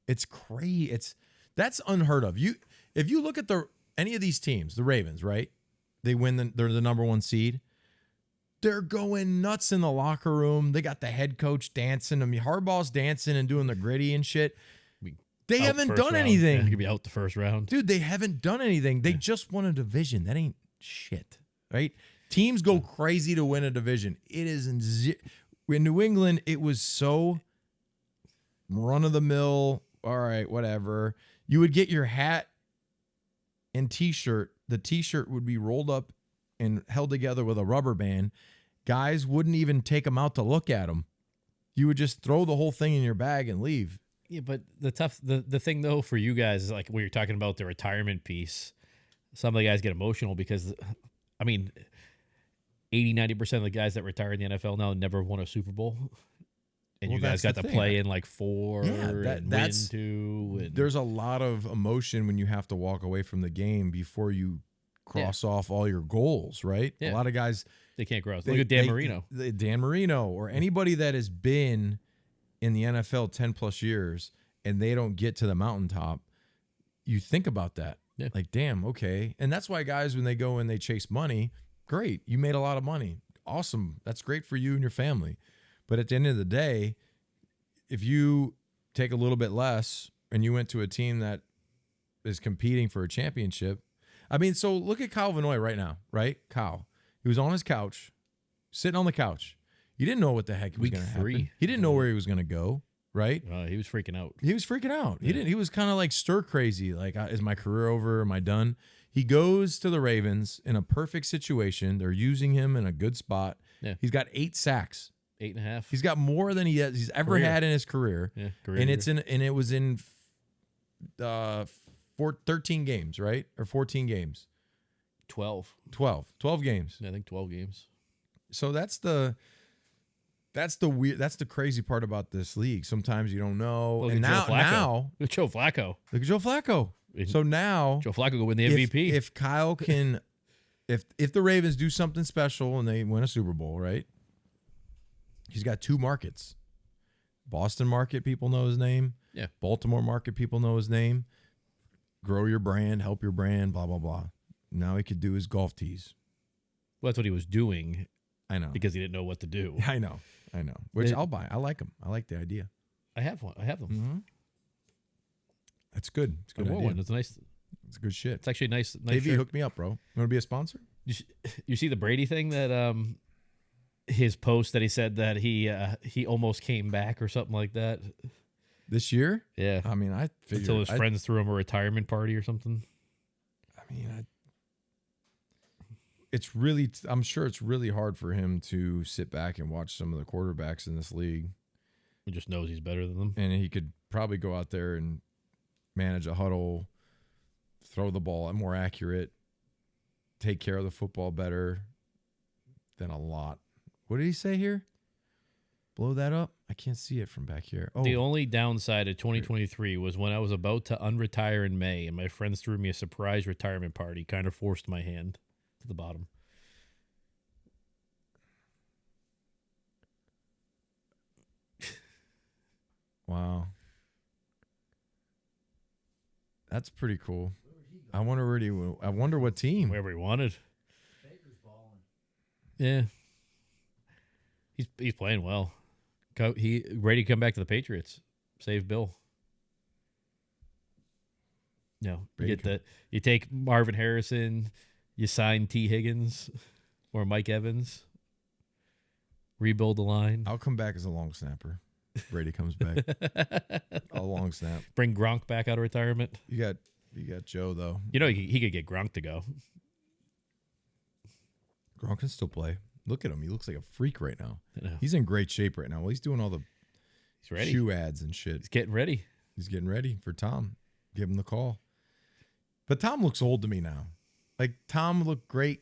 It's crazy. That's unheard of. If you look at any of these teams, the Ravens, right? They win. They're the number 1 seed. They're going nuts in the locker room. They got the head coach dancing. Harbaugh's dancing and doing the gritty and shit. They haven't done anything. Yeah, he could be out the first round. Dude, they haven't done anything. They just won a division. That ain't shit, right? Teams go crazy to win a division. It is in New England, it was so run-of-the-mill, all right, whatever. You would get your hat and T-shirt. The T-shirt would be rolled up and held together with a rubber band. Guys wouldn't even take them out to look at them. You would just throw the whole thing in your bag and leave. Yeah, but the thing though for you guys is when you're talking about the retirement piece, some of the guys get emotional because, 80-90% of the guys that retire in the NFL now never won a Super Bowl. And you guys got to play in 4 and win 2. And there's a lot of emotion when you have to walk away from the game before you cross off all your goals, right? Yeah. A lot of guys, they can't cross. Look at Dan Marino. Dan Marino or anybody that has been in the NFL 10 plus years and they don't get to the mountaintop, you think about that. Yeah. Damn, okay. And that's why guys, when they go and they chase money, great. You made a lot of money. Awesome. That's great for you and your family. But at the end of the day, if you take a little bit less and you went to a team that is competing for a championship, so look at Kyle Vanoy right now, right? Kyle, he was on his couch, sitting on the couch. He didn't know what the heck was going to happen. He didn't know where he was going to go. right? He was freaking out. He was freaking out. Yeah. He was kind of like stir crazy. Like, is my career over? Am I done? He goes to the Ravens in a perfect situation. They're using him in a good spot. Yeah. He's got 8 sacks. 8.5. He's got more than he's ever Career. had in his career. Yeah, career and year. it was in 13 games, right? Or 14 games. 12 games. I think 12 games. So that's the crazy part about this league. Sometimes you don't know. Look And at now look at Joe Flacco. look at Joe Flacco. So now Joe Flacco will win the MVP. If Kyle can if the Ravens do something special and they win a Super Bowl, right? He's got 2 markets. Boston market, people know his name. Yeah. Baltimore market, people know his name. Grow your brand, help your brand, blah, blah, blah. Now he could do his golf tees. Well, that's what he was doing. I know. Because he didn't know what to do. I know. Which I'll buy. I like them. I like the idea. I have one. I have them. Mm-hmm. That's good. It's a I good wore idea. one. It's nice. It's good shit. It's actually nice. AV, shirt. hook me up, bro. You want to be a sponsor? You see the Brady thing that his post that he said that he almost came back or something like that. This year? Yeah. I mean, I figured. Until his friends threw him a retirement party or something. I mean, it's really. I'm sure it's really hard for him to sit back and watch some of the quarterbacks in this league. He just knows he's better than them. And he could probably go out there and manage a huddle, throw the ball more accurate, take care of the football better than a lot. What did he say here? Blow that up? I can't see it from back here. Oh, The only downside of 2023 was when I was about to unretire in May and my friends threw me a surprise retirement party, kind of forced my hand to the bottom. wow. That's pretty cool. I wonder what team. Wherever he wanted. Yeah. He's playing well. He ready to come back to the Patriots. Save Bill. No, you take Marvin Harrison, you sign T. Higgins or Mike Evans, rebuild the line. I'll come back as a long snapper. Brady comes back. A long snap. Bring Gronk back out of retirement. You got Joe though. You know he could get Gronk to go. Gronk can still play. Look at him. He looks like a freak right now. I know. He's in great shape right now. Well, he's doing all the He's ready. shoe ads and shit. He's getting ready. He's getting ready for Tom. Give him the call. But Tom looks old to me now. Like Tom looked great.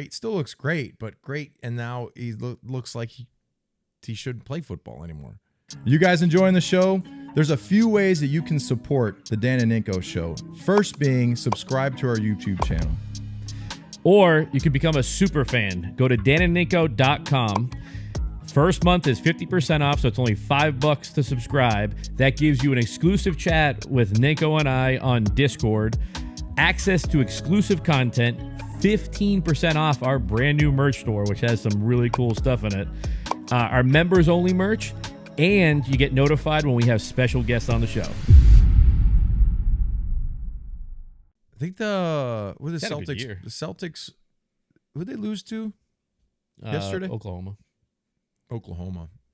Still looks great, but great. And now he looks like he shouldn't play football anymore. You guys enjoying the show? There's a few ways that you can support the Dan and Ninko Show. First being subscribe to our YouTube channel. Or you can become a super fan. Go to danandninko.com. First month is 50% off, so it's only $5 to subscribe. That gives you an exclusive chat with Ninko and I on Discord, access to exclusive content, 15% off our brand new merch store, which has some really cool stuff in it, our members-only merch, and you get notified when we have special guests on the show. I think the Had a good year. Celtics, who'd they lose to yesterday? Oklahoma.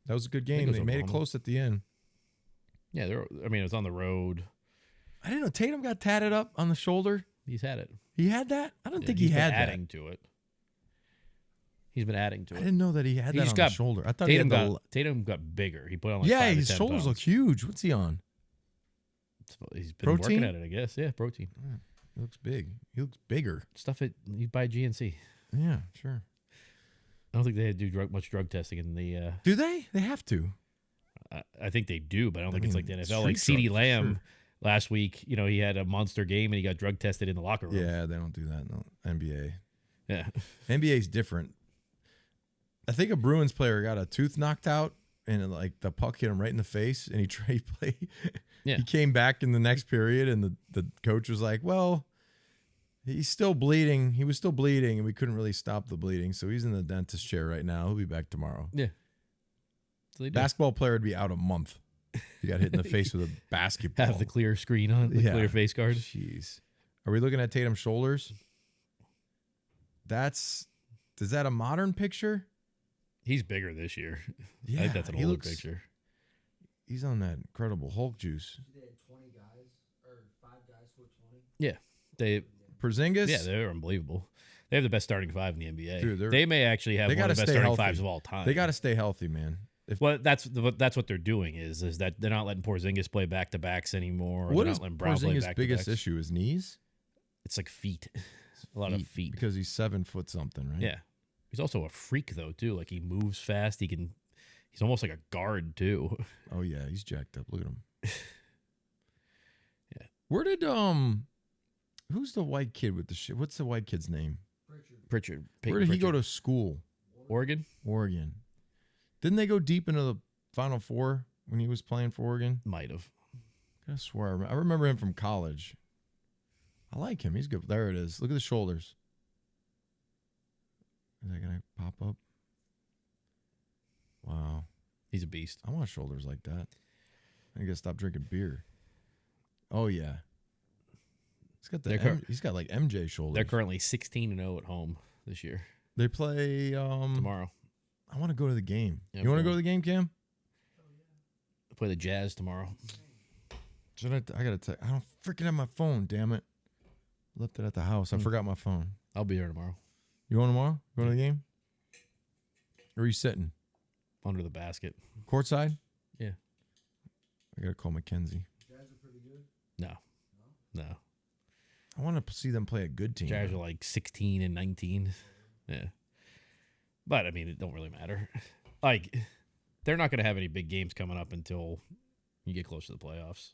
That was a good think it game. was They made it Oklahoma. close at the end. Yeah, it was on the road. I didn't know Tatum got tatted up on the shoulder. He's had it. He had that? I don't think he's he been had that. adding to it. He's been adding to I it. didn't know that he had He that just on got the shoulder. I thought Tatum got bigger. He put on like yeah, 5 to his 10 shoulders pounds. look huge. What's he on? He's been Protein? working at it, I guess. Yeah, protein. He looks big. He looks bigger. Stuff you buy GNC. Yeah, sure. I don't think they do much drug testing in the. Do they? They have to. I think they do, but I don't think it's like the NFL. Like street CeeDee drugs, Lamb sure. last week, he had a monster game and he got drug tested in the locker room. Yeah, they don't do that. No, NBA. Yeah. NBA's different. I think a Bruins player got a tooth knocked out and like the puck hit him right in the face and he Yeah. He came back in the next period and the coach was like, well, he's still bleeding. He was still bleeding and we couldn't really stop the bleeding. So he's in the dentist chair right now. He'll be back tomorrow. Yeah. So they do. Basketball player would be out a month. He got hit in the face with a basketball. Have the clear screen on, the clear face guard. Jeez. Are we looking at Tatum's shoulders? Is that a modern picture? He's bigger this year. Yeah, I think that's an he older looks- picture. He's on that incredible Hulk juice. They had 20 guys or 5 guys score 20. Yeah, Porzingis. Yeah, they're unbelievable. They have the best starting 5 in the NBA. Dude, they may actually have one of the best starting 5s of all time. They got to stay healthy, man. Well, that's what they're doing is that they're not letting Porzingis play back-to-backs anymore. What is Porzingis' biggest issue? His knees? It's like feet. A lot of feet. Because he's 7 foot something, right? Yeah. He's also a freak though too. Like he moves fast. He's almost like a guard too. Oh yeah, he's jacked up. Look at him. Yeah. Where did who's the white kid with the shit? What's the white kid's name? Pritchard. Where did he go to school? Oregon. Didn't they go deep into the Final Four when he was playing for Oregon? Might have. I swear, I remember him from college. I like him. He's good. There it is. Look at the shoulders. Is that gonna pop up? Wow. He's a beast. I want shoulders like that. I gotta stop drinking beer. Oh yeah. He's got like MJ shoulders. They're currently 16-0 at home this year. They play tomorrow. I want to go to the game. Yeah, you want to go to the game, Cam? They play the Jazz tomorrow. I don't freaking have my phone. Damn it! Left it at the house. I forgot my phone. I'll be there tomorrow. You going tomorrow? Going to the game? Or are you sitting under the basket? Courtside? Yeah. I gotta call Mackenzie. Jazz are pretty good. No. I want to see them play a good team. Jazz are like 16 and 19. Yeah. But, I mean, it don't really matter. Like, they're not going to have any big games coming up until you get close to the playoffs.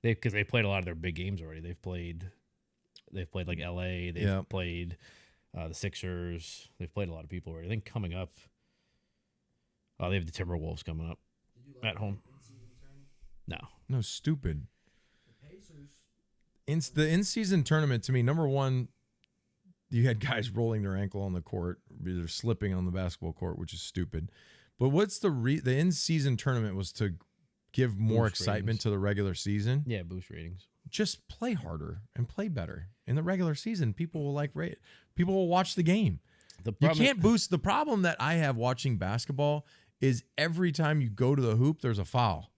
Because they played a lot of their big games already. They've played like LA. They've played the Sixers. They've played a lot of people already. I think coming up, they have the Timberwolves coming up at home. No, stupid. The Pacers. The in-season tournament, to me, number one, you had guys rolling their ankle on the court. They're slipping on the basketball court, which is stupid. But what's the in-season tournament was to give more excitement ratings to the regular season. Yeah, boost ratings. Just play harder and play better. In the regular season, people will people will watch the game. You can't boost. The problem that I have watching basketball is every time you go to the hoop, there's a foul.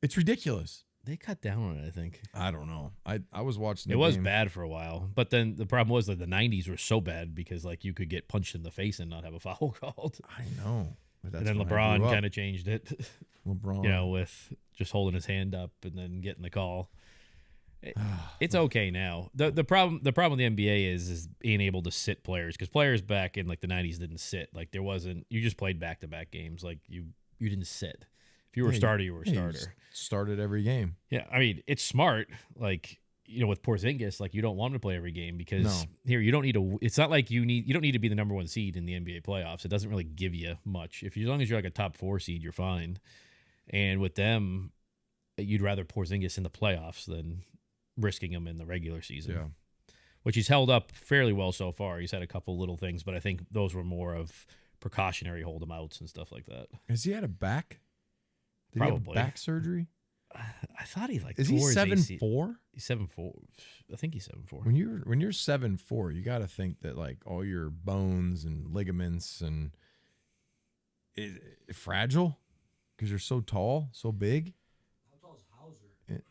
It's ridiculous. They cut down on it, I think. I don't know. I was watching. It was bad for a while, but then the problem was that the 90s were so bad because like you could get punched in the face and not have a foul called. I know. But and then LeBron kind of changed it. LeBron, with just holding his hand up and then getting the call. It's okay now. The problem with the NBA is being able to sit players, because players back in like the 90s didn't sit. Like there wasn't. You just played back-to-back games. Like you didn't sit. If you were a starter, you were a starter. You started every game. Yeah, I mean it's smart. Like with Porzingis, like you don't want him to play every game because here you don't need to. It's not like you don't need to be the number 1 seed in the NBA playoffs. It doesn't really give you much. As long as you're like a top 4 seed, you're fine. And with them, you'd rather Porzingis in the playoffs than risking him in the regular season. Yeah. Which he's held up fairly well so far. He's had a couple little things, but I think those were more of precautionary hold him outs and stuff like that. Has he had a back? Did Probably. he have back surgery? I thought he is he 7'4"? He's 7'4". I think he's 7'4". When you're 7'4", you got to think that like all your bones and ligaments and fragile because you're so tall, so big. How tall is Hauser?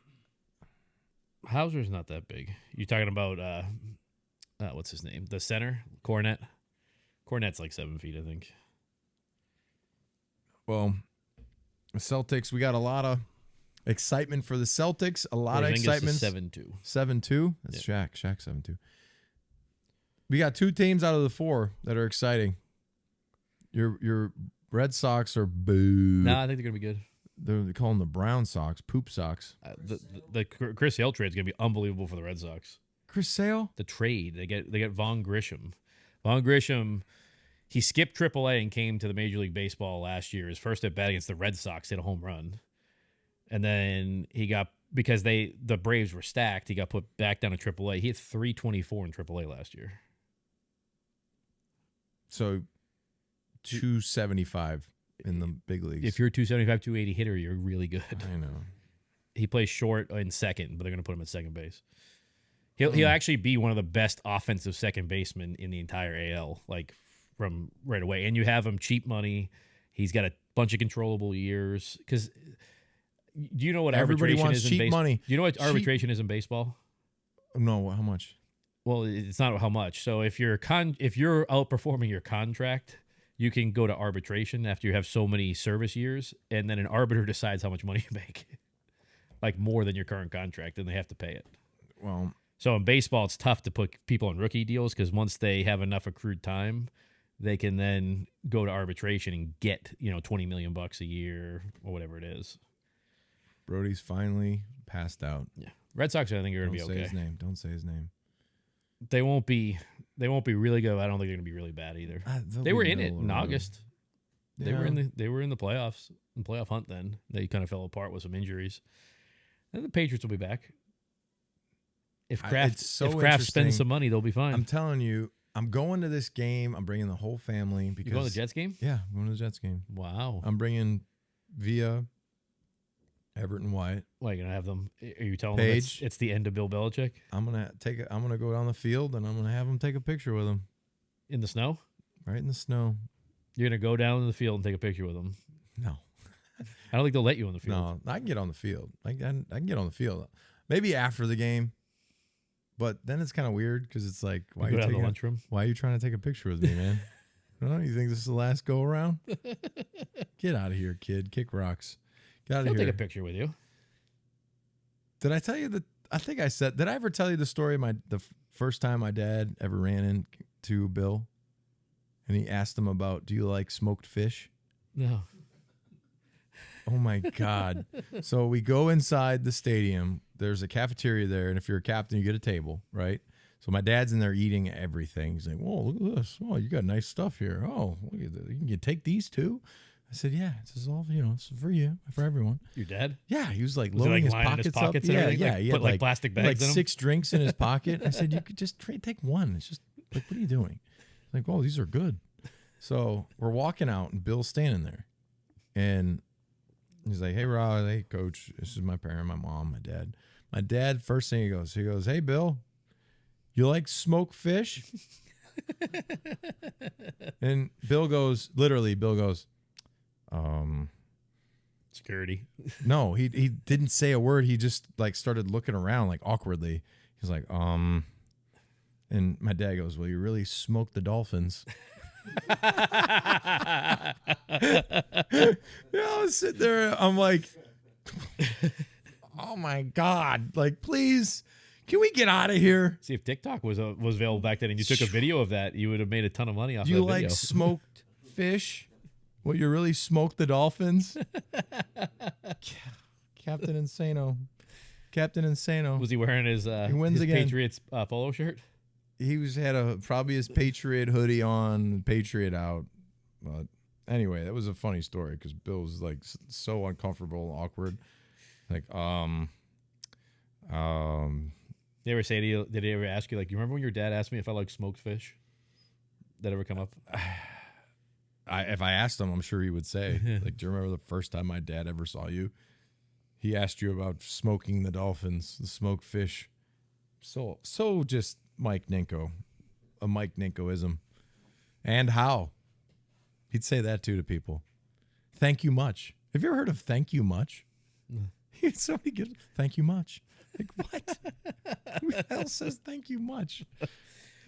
Hauser's not that big. You're talking about what's his name? The center, Cornet. Cornet's like 7 feet, I think. Well, the Celtics, we got a lot of excitement for the Celtics. A lot of excitement. 7-2. 7-2? That's Shaq. Shaq 7-2. We got 2 teams out of the 4 that are exciting. Your Red Sox are boo. No, I think they're going to be good. They call them the Brown Sox, poop Sox. The Chris Sale trade is going to be unbelievable for the Red Sox. Chris Sale? The trade. They get Von Grisham. Von Grisham, he skipped AAA and came to the Major League Baseball last year. His first at bat against the Red Sox, hit a home run. And then he got, because the Braves were stacked, he got put back down to AAA. He hit .324 in AAA last year. So 275 in the big leagues. If you're a 275, 280 hitter, you're really good. I know. He plays short in second, but they're going to put him at second base. He'll actually be one of the best offensive second basemen in the entire AL, like from right away. And you have him cheap money. He's got a bunch of controllable years. Because do you know what Everybody arbitration wants is in cheap baseball? money. Do you know what arbitration is in baseball? No, how much? Well, it's not how much. So if you're outperforming your contract, you can go to arbitration after you have so many service years, and then an arbiter decides how much money you make, like more than your current contract, and they have to pay it. Well, so in baseball, it's tough to put people on rookie deals because once they have enough accrued time, they can then go to arbitration and get $20 million a year or whatever it is. Brody's finally passed out. Yeah, Red Sox, I think, are going to be Don't okay. say his name. Don't say his name. They won't be really good. I don't think they're going to be really bad either. They were in it in August. They were in the playoffs, in playoff hunt. Then they kind of fell apart with some injuries. And the Patriots will be back. If Kraft spends some money, they'll be fine. I'm telling you, I'm going to this game. I'm bringing the whole family because you going to the Jets game? Yeah, I'm going to the Jets game. Wow. I'm bringing Via, Everett, and Wyatt. What, are you gonna have them? Are you telling Paige. them it's the end of Bill Belichick? I'm gonna go down the field and I'm gonna have them take a picture with him in the snow. Right in the snow. You're gonna go down to the field and take a picture with them. No, I don't think they'll let you on the field. No, I can get on the field. I can get on the field. Maybe after the game, but then it's kind of weird because it's like, why are you taking the lunchroom? Why are you trying to take a picture with me, man? Oh, you think this is the last go around? Get out of here, kid. Kick rocks. Get out of here. I'll take a picture with you. Did I tell you that? I think I said. Did I ever tell you the story? The first time my dad ever ran into Bill, and he asked him about, "Do you like smoked fish?" No. Oh my God! So we go inside the stadium. There's a cafeteria there, and if you're a captain, you get a table, right? So my dad's in there eating everything. He's like, "Whoa, look at this! Oh, you got nice stuff here. Oh, look at this. You can take these too." I said, "Yeah, this is all it's for you, for everyone." Your dad? Yeah, he was like loading his pockets up. And yeah, everything? yeah, like, he put had like plastic bags like in 6 drinks in his pocket. I said, "You could just take one." It's just like, what are you doing? Like, "Oh, these are good." So we're walking out, and Bill's standing there, and he's like, "Hey, Rob, hey, Coach, this is my parent, my mom, my dad." My dad, first thing he goes, "Hey, Bill, you like smoked fish?" And Bill goes, security. No, he didn't say a word. He just like started looking around like awkwardly. He's like, and my dad goes, "Well, you really smoked the dolphins." Yeah, I was sitting there. I'm like, oh my God! Like, please, can we get out of here? See, if TikTok was available back then, and you took a video of that, you would have made a ton of money off Do that you video. like smoked fish? What, you really smoked the dolphins? Captain Insano. Was he wearing his wins again. Patriots polo shirt? He had probably his Patriot hoodie on, Patriot out. But anyway, that was a funny story because Bill was like so uncomfortable and awkward. Like, They ever say to you? Did he ever ask you, like, you remember when your dad asked me if I like smoked fish? That ever come up? If I asked him, I'm sure he would say, like, "Do you remember the first time my dad ever saw you? He asked you about smoking the dolphins, the smoked fish." So just Mike Ninko, a Mike Ninkoism, and how he'd say that too to people. Thank you much. Have you ever heard of thank you much? Somebody get thank you much. Like, what? Who the hell says thank you much?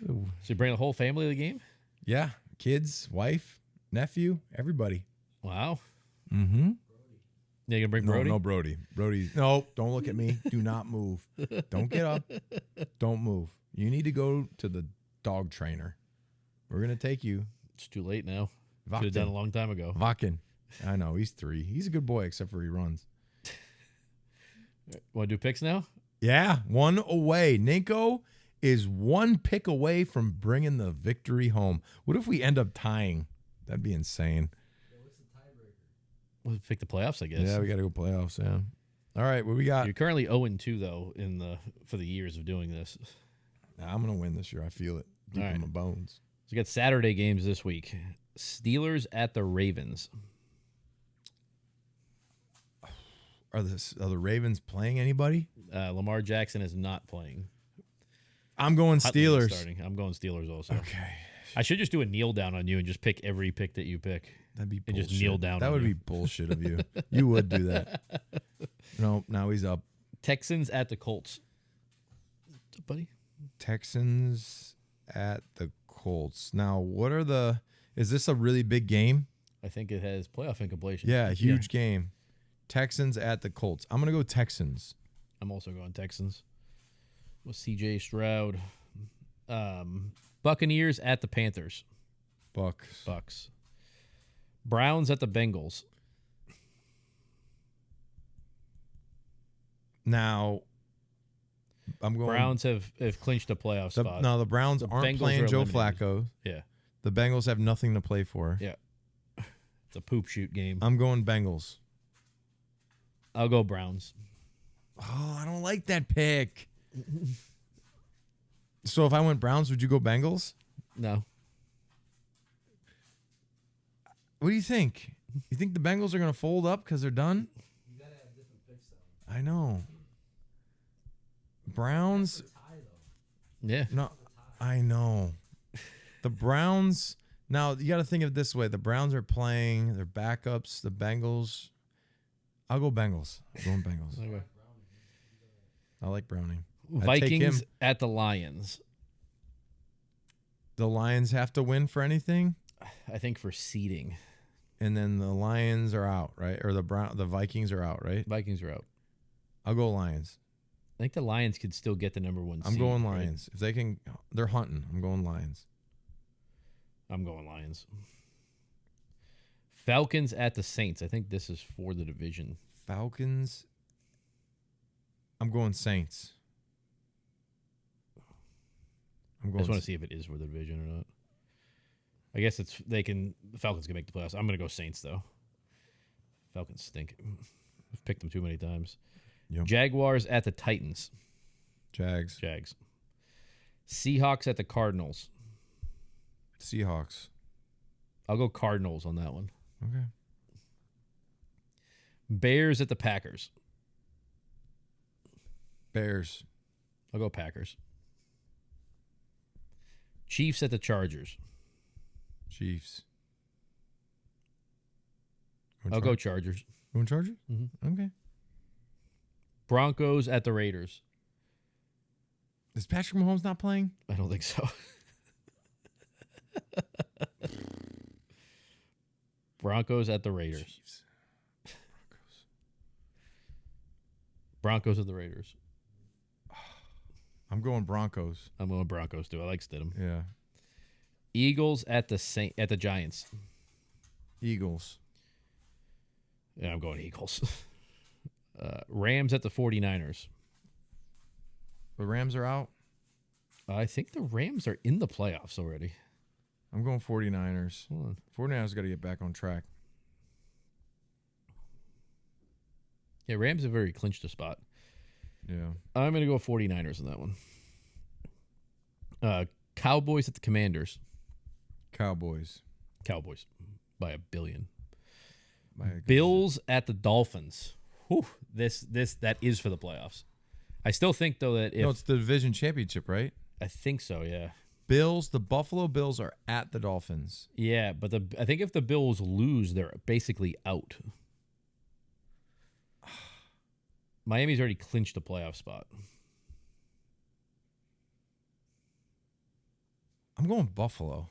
So you bring the whole family to the game? Yeah, kids, wife, nephew, everybody. Wow. Mm-hmm. Yeah, you gonna bring Brody? No, Brody. No, don't look at me. Do not move. Don't get up. Don't move. You need to go to the dog trainer. We're gonna take you. It's too late now. Should have done a long time ago. Vakin. I know, he's 3. He's a good boy, except for he runs. Want to do picks now? Yeah, 1 away. Ninko is 1 pick away from bringing the victory home. What if we end up tying? That'd be insane. We'll pick the playoffs, I guess. Yeah, we got to go playoffs, yeah. All right, what we got? You're currently 0-2, though, for the years of doing this. Nah, I'm going to win this year. I feel it deep in my bones. So we got Saturday games this week. Steelers at the Ravens. Are the Ravens playing anybody? Lamar Jackson is not playing. I'm going Huntley is Steelers. starting. I'm going Steelers also. Okay. I should just do a kneel down on you and just pick every pick that you pick. That'd be and bullshit. just kneel down. That on would you. be bullshit of you. You would do that. No, now he's up. Texans at the Colts. What's up, buddy? Texans at the Colts. Now, what are the? Is this a really big game? I think it has playoff incompletion. Yeah, huge game. Texans at the Colts. I'm gonna go Texans. I'm also going Texans. With C.J. Stroud. Buccaneers at the Panthers. Bucks. Browns at the Bengals. Now, I'm going. Browns have clinched a playoff spot. No, the Browns aren't Bengals playing are Joe eliminated. Flacco. Yeah. The Bengals have nothing to play for. Yeah. It's a poop shoot game. I'm going Bengals. I'll go Browns. Oh, I don't like that pick. So if I went Browns, would you go Bengals? No. What do you think? You think the Bengals are going to fold up because they're done? You gotta have different picks though. I know. Browns. Yeah. No, I know. The Browns. Now, you got to think of it this way. The Browns are playing their backups, the Bengals. I'll go Bengals. I'm going Bengals. Okay. I like Browning. I'd take him. Vikings at the Lions. The Lions have to win for anything, I think for seeding. and then the Lions are out, right? Or the Vikings are out, right? Vikings are out. I'll go Lions. I think the Lions could still get the number one seed. I'm going right? Lions. If they can, they're hunting. I'm going Lions. I'm going Lions. Falcons at the Saints. I think this is for the division. Falcons. I'm going Saints. I'm I going. just want to see if it is for the division or not. I guess the Falcons can make the playoffs. I'm going to go Saints, though. Falcons stink. I've picked them too many times. Yep. Jaguars at the Titans. Jags. Seahawks at the Cardinals. Seahawks. I'll go Cardinals on that one. Okay. Bears at the Packers. Bears. I'll go Packers. Chiefs at the Chargers. Chiefs. I'll go Chargers. Going Chargers? Mm-hmm. Okay. Broncos at the Raiders. Is Patrick Mahomes not playing? I don't think so. Broncos at the Raiders. Chiefs. Broncos at the Raiders. I'm going Broncos. I'm going Broncos too. I like Stidham. Yeah. Eagles at the Giants. Eagles. Yeah, I'm going Eagles. Rams at the 49ers. The Rams are out. I think the Rams are in the playoffs already. I'm going 49ers. Hold on. 49ers got to get back on track. Yeah, Rams have already clinched a spot. Yeah. I'm going to go 49ers on that one. Cowboys at the Commanders. Cowboys. Cowboys by 1 billion. My Bills at the Dolphins. Whew, that is for the playoffs. I still think though that if No, it's the division championship, right? I think so, yeah. Bills, the Buffalo Bills are at the Dolphins. Yeah, but I think if the Bills lose, they're basically out. Miami's already clinched a playoff spot. I'm going Buffalo.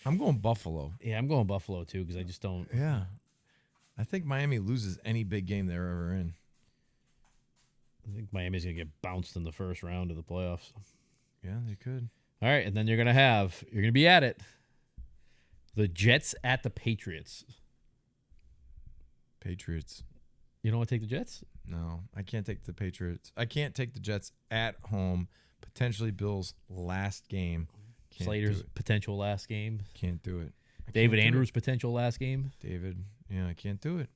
I'm going Buffalo. Yeah, I'm going Buffalo too because I just don't. Yeah. I think Miami loses any big game they're ever in. I think Miami's going to get bounced in the first round of the playoffs. Yeah, they could. All right, and then you're going to be at it. The Jets at the Patriots. Patriots. You don't want to take the Jets? No, I can't take the Patriots. I can't take the Jets at home. Potentially Bills' last game. Can't Slater's do it. potential last game. Can't do it. I David can't do Andrews' it. potential last game. David. Yeah, I can't do it.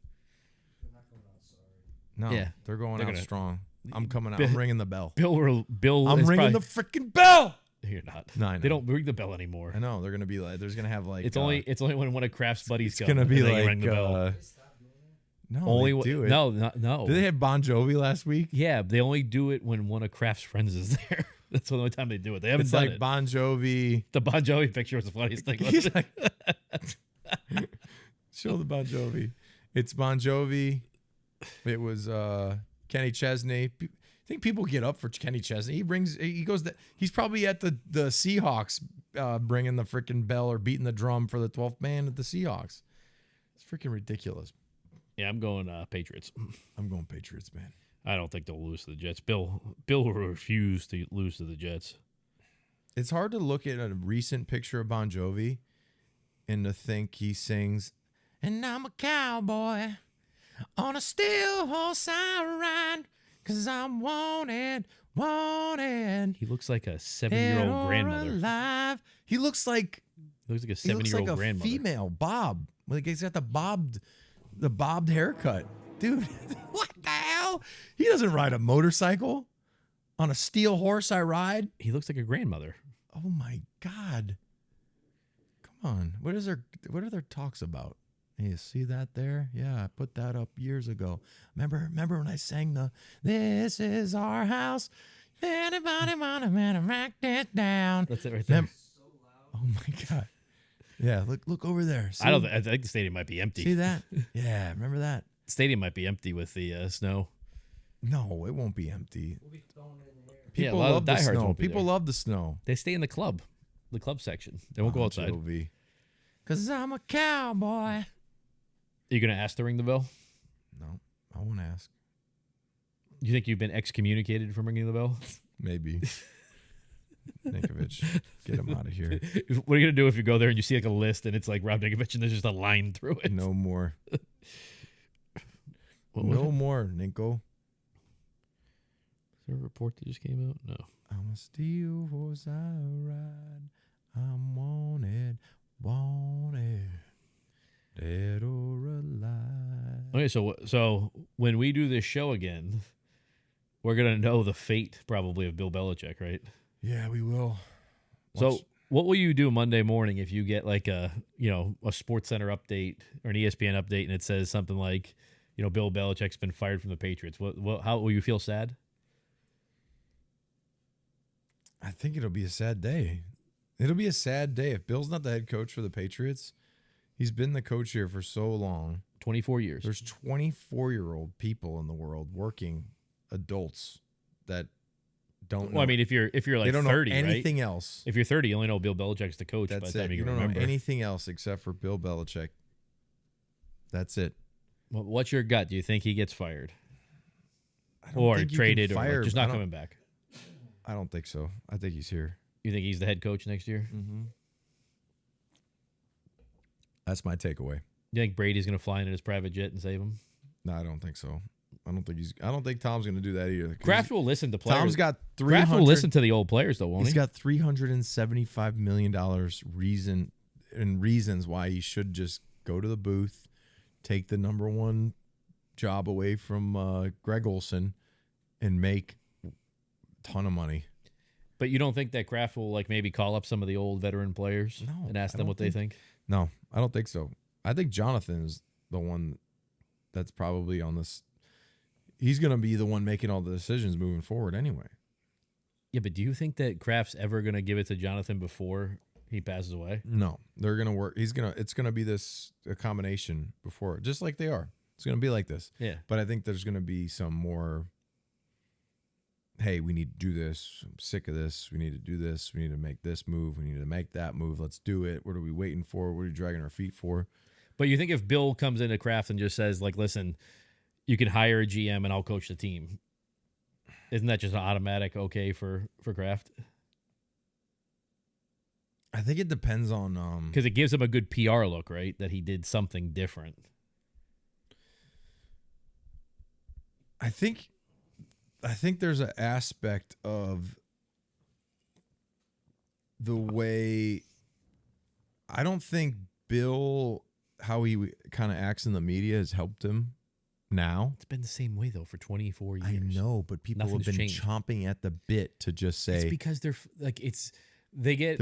They're not going out sorry. No, Yeah, they're going they're out gonna- strong. I'm coming out. Bill- I'm ringing the bell. Bill. I'm is ringing probably- the freaking bell. You're not. No, I know. They don't ring the bell anymore. I know. They're going to be like, there's going to have like. It's only when one of Kraft's buddies It's come. going to be and they like. ring the bell. No, only they do it. No. Did they have Bon Jovi last week? Yeah, they only do it when one of Kraft's friends is there. That's the only time they do it. They haven't It's done like it. Bon Jovi. The Bon Jovi picture was the funniest thing. He's like, show the Bon Jovi. It's Bon Jovi. It was Kenny Chesney. I think people get up for Kenny Chesney. He's probably at the Seahawks bringing the freaking bell or beating the drum for the 12th man at the Seahawks. It's freaking ridiculous. Yeah, I'm going Patriots. I'm going Patriots, man. I don't think they'll lose to the Jets. Bill will refuse to lose to the Jets. It's hard to look at a recent picture of Bon Jovi and to think he sings, "And I'm a cowboy on a steel horse I ride, 'cause I'm wanted. He looks like a 7-year-old grandmother. Alive." He looks like He looks like a he looks 7-year-old like a grandmother. female Bob. Like he's got the bobbed haircut, dude. What the hell? He doesn't ride a motorcycle. On a steel horse I ride. He looks like a grandmother. Oh my God! Come on, what are their talks about? Hey, you see that there? Yeah, I put that up years ago. Remember when I sang the "This is our house"? Anybody wanna rock this down? That's it right there. Oh my God! Yeah, look over there. See? I think the stadium might be empty. See that? Yeah, remember that? The stadium might be empty with the snow. No, it won't be empty. We'll be throwing it in the air. People a lot of love the diehards snow. won't be People there. love the snow. They stay in the club section. They won't go outside. Jovi. 'Cause I'm a cowboy. Are you going to ask to ring the bell? No, I won't ask. You think you've been excommunicated from ringing the bell? Maybe. Ninkovich, get him out of here. What are you going to do if you go there and you see like a list and it's like Rob Ninkovich and there's just a line through it? No more. What was No it? more, Ninko. Is there a report that just came out? No. I'm a steel horse I ride. I'm wanted, dead or alive. Okay, so when we do this show again, we're going to know the fate probably of Bill Belichick, right? Yeah, we will. So what will you do Monday morning if you get like a Sports Center update or an ESPN update and it says something like, Bill Belichick's been fired from the Patriots? How will you feel? Sad? I think it'll be a sad day. It'll be a sad day. If Bill's not the head coach for the Patriots, he's been the coach here for so long. 24 years. There's 24-year-old people in the world, working adults that don't know. Well, I mean, if you're like they don't 30, know anything right? else. If you're 30, you only know Bill Belichick's the coach by That's the time it. you You can don't remember. know anything else except for Bill Belichick. That's it. Well, what's your gut? Do you think he gets fired? I don't Or think you can traded or fire- like, just I not don't- coming back? I don't think so. I think he's here. You think he's the head coach next year? Mm-hmm. That's my takeaway. You think Brady's going to fly in his private jet and save him? No, I don't think so. I don't think Tom's going to do that either. 'Cause Kraft will listen to players. Tom's got Kraft will 300 listen to the old players, though, won't He's he? got $375 million reasons why he should just go to the booth, take the number one job away from Greg Olson, and make a ton of money. But you don't think that Kraft will like maybe call up some of the old veteran players and ask I them don't what they think? No, I don't think so. I think Jonathan is the one that's probably on this. He's going to be the one making all the decisions moving forward anyway. Yeah, but do you think that Kraft's ever going to give it to Jonathan before he passes away? No, they're going to work. It's going to be a combination before, just like they are. It's going to be like this. Yeah. But I think there's going to be some more, hey, we need to do this. I'm sick of this. We need to do this. We need to make this move. We need to make that move. Let's do it. What are we waiting for? What are we dragging our feet for? But you think if Bill comes into Kraft and just says, like, listen, you can hire a GM and I'll coach the team, isn't that just an automatic okay for Kraft? I think it depends on because it gives him a good PR look, right? That he did something different. I think there's an aspect of the way I don't think Bill, how he kind of acts in the media has helped him now. It's been the same way, though, for 24 years. I know, but people Nothing's have been changed. chomping at the bit to just say. It's because they're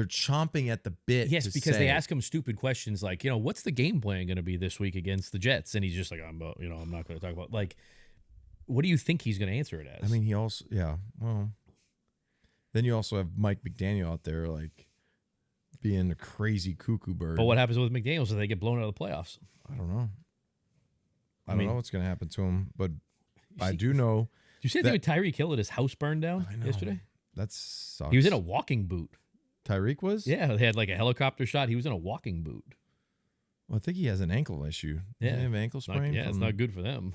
chomping at the bit. Yes, to because say, they ask him stupid questions like, what's the game plan going to be this week against the Jets? And he's just like, I'm not going to talk about, like, what do you think he's going to answer it as? I mean, he also, yeah, well, Then you also have Mike McDaniel out there, like, being a crazy cuckoo bird. But what happens with McDaniels if they get blown out of the playoffs? I don't know. I don't know what's going to happen to him, but I do know. Did you see that Tyreek Hill at his house burned down yesterday? That sucks. He was in a walking boot. Tyreek was? Yeah, they had like a helicopter shot. He was in a walking boot. Well, I think he has an ankle issue. Yeah. Doesn't he have an ankle sprain? It's not good for them.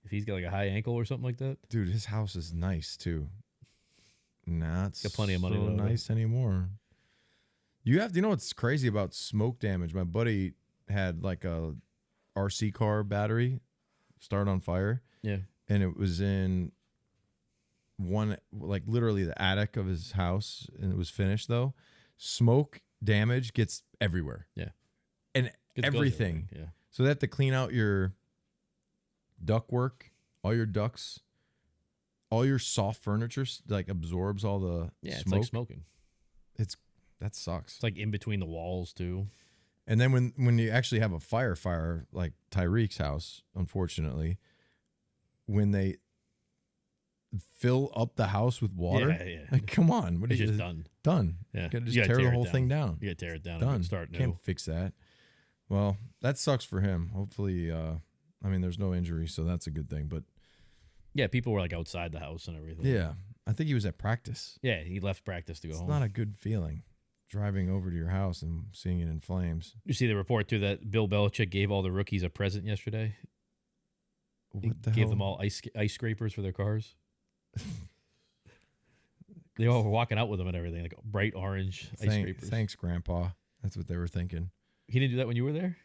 If he's got like a high ankle or something like that. Dude, his house is nice too. Not got plenty of money so though, nice anymore. You know what's crazy about smoke damage? My buddy had like a RC car battery start on fire. Yeah. And it was in one, like literally the attic of his house, and it was finished though. Smoke damage gets everywhere. Yeah. And everything. Yeah. So they have to clean out your ductwork, all your ducts, all your soft furniture, like absorbs all the it's smoke. like smoking. That sucks. It's like in between the walls too. And then when you actually have a fire like Tyreek's house, unfortunately, when they fill up the house with water, like come on, It's just done. Done. Yeah, You gotta just tear the whole thing down. You gotta tear it down. Done. And start new. Can't fix that. Well, that sucks for him. Hopefully, I mean, there's no injury, so that's a good thing. But yeah, people were like outside the house and everything. yeah, I think he was at practice. Yeah, he left practice to go home. It's not a good feeling, driving over to your house and seeing it in flames. You see the report too that Bill Belichick gave all the rookies a present yesterday. What the Gave hell? them all ice scrapers for their cars. They all were walking out with them and everything, like bright orange ice scrapers. Thanks, Grandpa. That's what they were thinking. He didn't do that when you were there?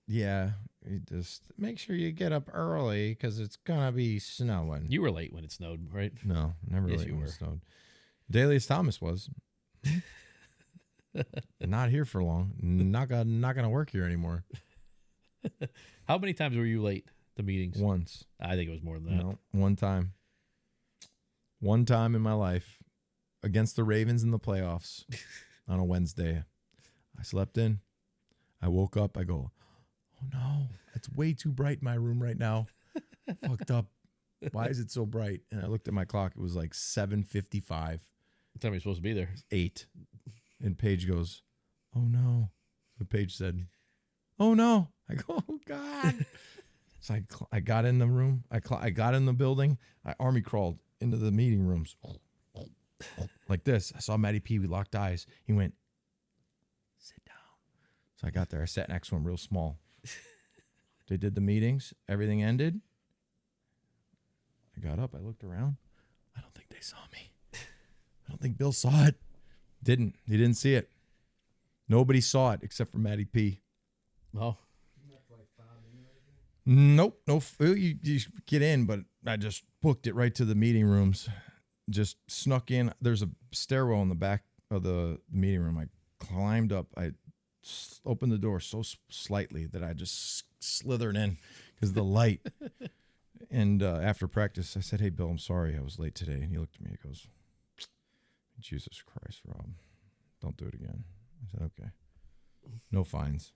Yeah, he just make sure you get up early because it's gonna be snowing. You were late when it snowed, right? No, never Yes, late you when were. it snowed. Dalius Thomas was not here for long. Not gonna work here anymore. How many times were you late to meetings? Once. I think it was more than that. No, one time. One time in my life against the Ravens in the playoffs on a Wednesday. I slept in. I woke up. I go, oh no, it's way too bright in my room right now. Fucked up. Why is it so bright? And I looked at my clock. It was like 7:55. What time are you supposed to be there? 8. And Paige goes, oh no. So Paige said, oh no. I go, oh God. So I got in the room. I got in the building. I army crawled into the meeting rooms like this. I saw Matty P. We locked eyes. He went, sit down. So I got there. I sat next to him real small. They did the meetings. Everything ended. I got up. I looked around. I don't think they saw me. I don't think Bill saw it. He didn't see it. Nobody saw it except for Matty P. Oh. Nope. No. You get in, but I just booked it right to the meeting rooms. Just snuck in. There's a stairwell in the back of the meeting room. I climbed up. I opened the door so slightly that I just slithered in because of the light. And after practice, I said, hey, Bill, I'm sorry I was late today. And he looked at me and goes, Jesus Christ, Rob, don't do it again. I said, okay. No fines.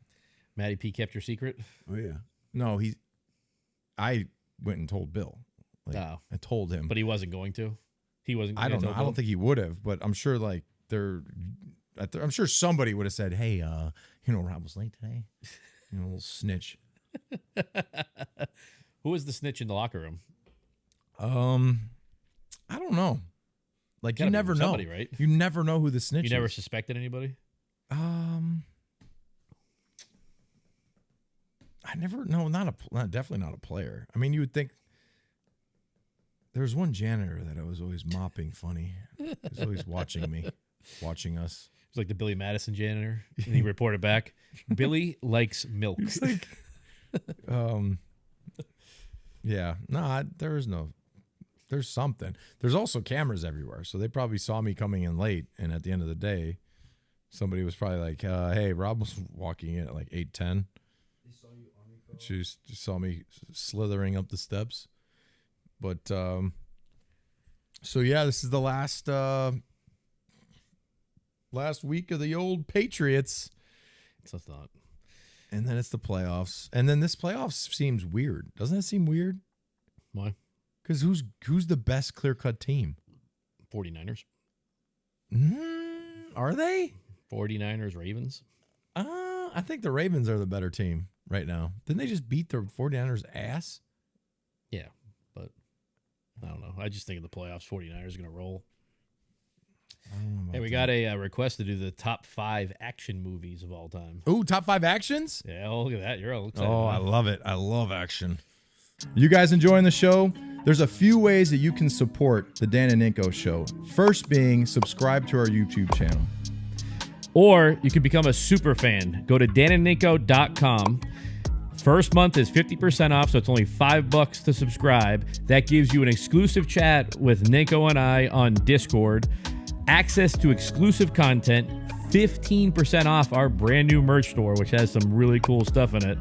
Matty P kept your secret? Oh, yeah. No, I went and told Bill. Like, Oh. I told him. But he wasn't going to? He wasn't going I to don't know. tell I don't Bill? think he would have, but I'm sure like I'm sure somebody would have said, hey, Rob was late today. A little snitch. Who was the snitch in the locker room? I don't know. Like you never know. Somebody, right? You never know who the snitch is. You never suspected anybody? I never. No, definitely not a player. I mean, you would think. There was one janitor that I was always mopping funny. He was always watching me, watching us. It was like the Billy Madison janitor. And he reported back, Billy likes milk. It's like, yeah, there's something. There's also cameras everywhere. So they probably saw me coming in late. And at the end of the day, somebody was probably like, hey, Rob was walking in at like 8:10. She just saw me slithering up the steps. But, so yeah, this is the last week of the old Patriots. It's a thought. And then it's the playoffs. And then this playoffs seems weird. Doesn't it seem weird? Why? Because who's the best clear-cut team? 49ers. Are they? 49ers, Ravens. I think the Ravens are the better team right now. Didn't they just beat the 49ers ass? Yeah, but I don't know. I just think in the playoffs, 49ers are going to roll. Hey, we got a request to do the top 5 action movies of all time. Ooh, top 5 actions? Yeah, look at that. You're all excited. Oh, I love it. I love action. You guys enjoying the show? There's a few ways that you can support the Dan and Ninko Show. First being subscribe to our YouTube channel. Or you can become a super fan. Go to danandninko.com. First month is 50% off, so it's only $5 to subscribe. That gives you an exclusive chat with Ninko and I on Discord, access to exclusive content, 15% off our brand new merch store, which has some really cool stuff in it,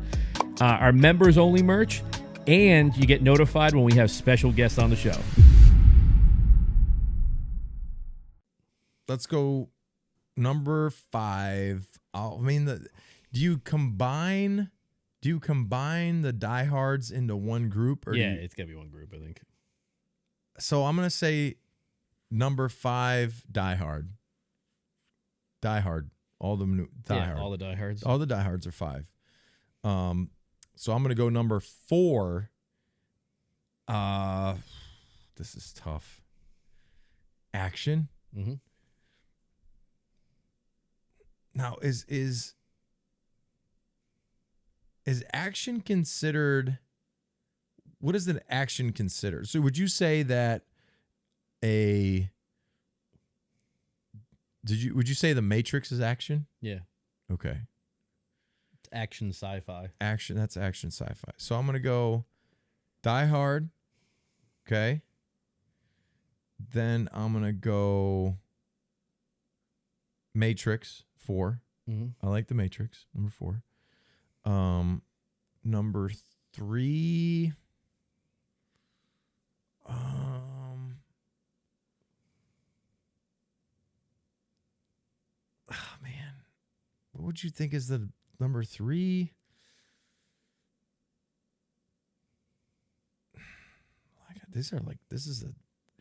our members only merch, and you get notified when we have special guests on the show. Let's go number 5. Do you combine the diehards into one group? Or Yeah, it's got to be one group, I think. So I'm going to say number 5, Die Hard. Die Hard. All the Die Hard. All the diehards. All the diehards are 5. So I'm going to go number 4. This is tough. Action. Mm-hmm. Now, is action considered? What is an action considered? So, would you say that would you say The Matrix is action? Yeah. Okay. It's action sci-fi. Action. That's action sci-fi. So I'm gonna go Die Hard. Okay. Then I'm gonna go Matrix 4. Mm-hmm. I like The Matrix. Number 4. Number 3. Oh man, what would you think is the number 3?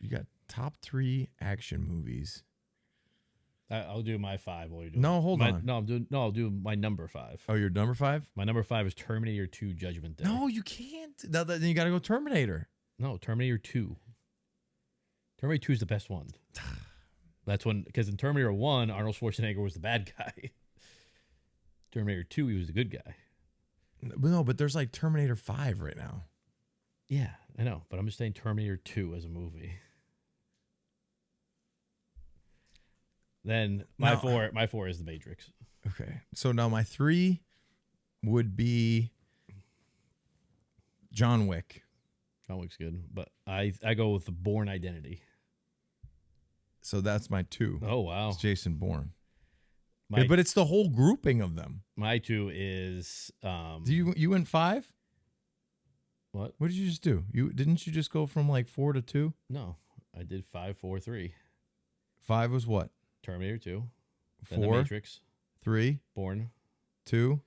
You got top 3 action movies. I'll do my 5 while you're doing No, hold on. I'll do my number 5. Oh, your number 5? My number 5 is Terminator 2 Judgment Day. No, you can't. Then you got to go Terminator. No, Terminator 2. Terminator 2 is the best one. That's when, because in Terminator 1, Arnold Schwarzenegger was the bad guy. Terminator 2, he was the good guy. No, but there's like Terminator 5 right now. Yeah, I know, but I'm just saying Terminator 2 as a movie. Then my 4 is The Matrix. Okay. So now my 3 would be John Wick. John Wick's good, but I go with The Bourne Identity. So that's my 2. Oh, wow. It's Jason Bourne. But it's the whole grouping of them. My 2 is You went 5? What? What did you just do? Didn't you just go from like 4 to 2? No, I did 5, 4, 3. 5 was what? Terminator 2. 4. The Matrix. 3. Bourne. 2.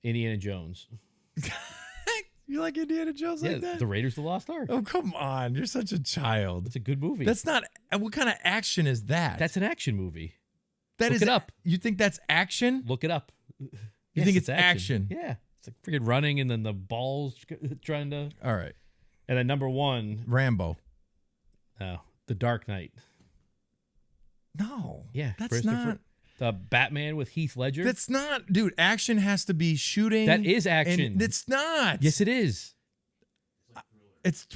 Indiana Jones. You like Indiana Jones like that? The Raiders of the Lost Ark. Oh, come on. You're such a child. It's a good movie. That's not... What kind of action is that? That's an action movie. Look it up. You think that's action? Look it up. You think it's action? Yeah. It's like freaking running and then the balls trying to... All right. And then number 1... Rambo. The Dark Knight. No. Yeah. That's not... The Batman with Heath Ledger. That's not... Dude, action has to be shooting. That is action. It's not. Yes, it is. It's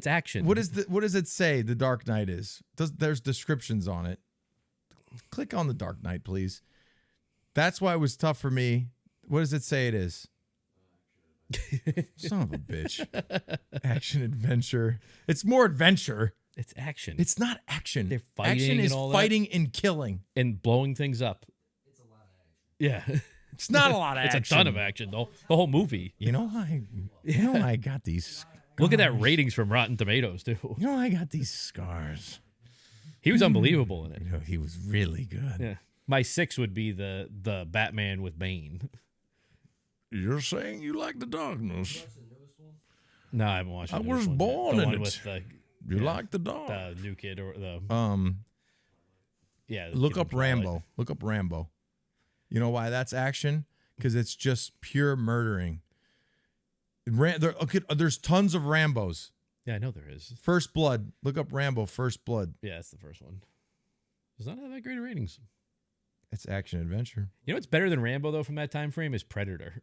action. What does it say The Dark Knight is? There's descriptions on it. Click on The Dark Knight, please. That's why it was tough for me. What does it say it is? Son of a bitch. Action adventure. It's more adventure. It's action. It's not action. They're fighting action is and all fighting that. and killing. And blowing things up. It's a lot of action. Yeah. It's not a lot of action. It's a ton of action. The whole movie. I got these scars. Look at that ratings from Rotten Tomatoes, too. I got these scars. He was unbelievable in it. He was really good. Yeah. My 6 would be the Batman with Bane. You're saying you like the darkness. No, I haven't watched it. I was born in it. With You like the dark. The new kid or the Yeah. Look up Rambo. Look up Rambo. You know why that's action? Because it's just pure murdering. There's tons of Rambos. Yeah, I know there is. First Blood. Look up Rambo. First Blood. Yeah, that's the first one. Does not have that great ratings. It's action adventure. You know what's better than Rambo though from that time frame is Predator.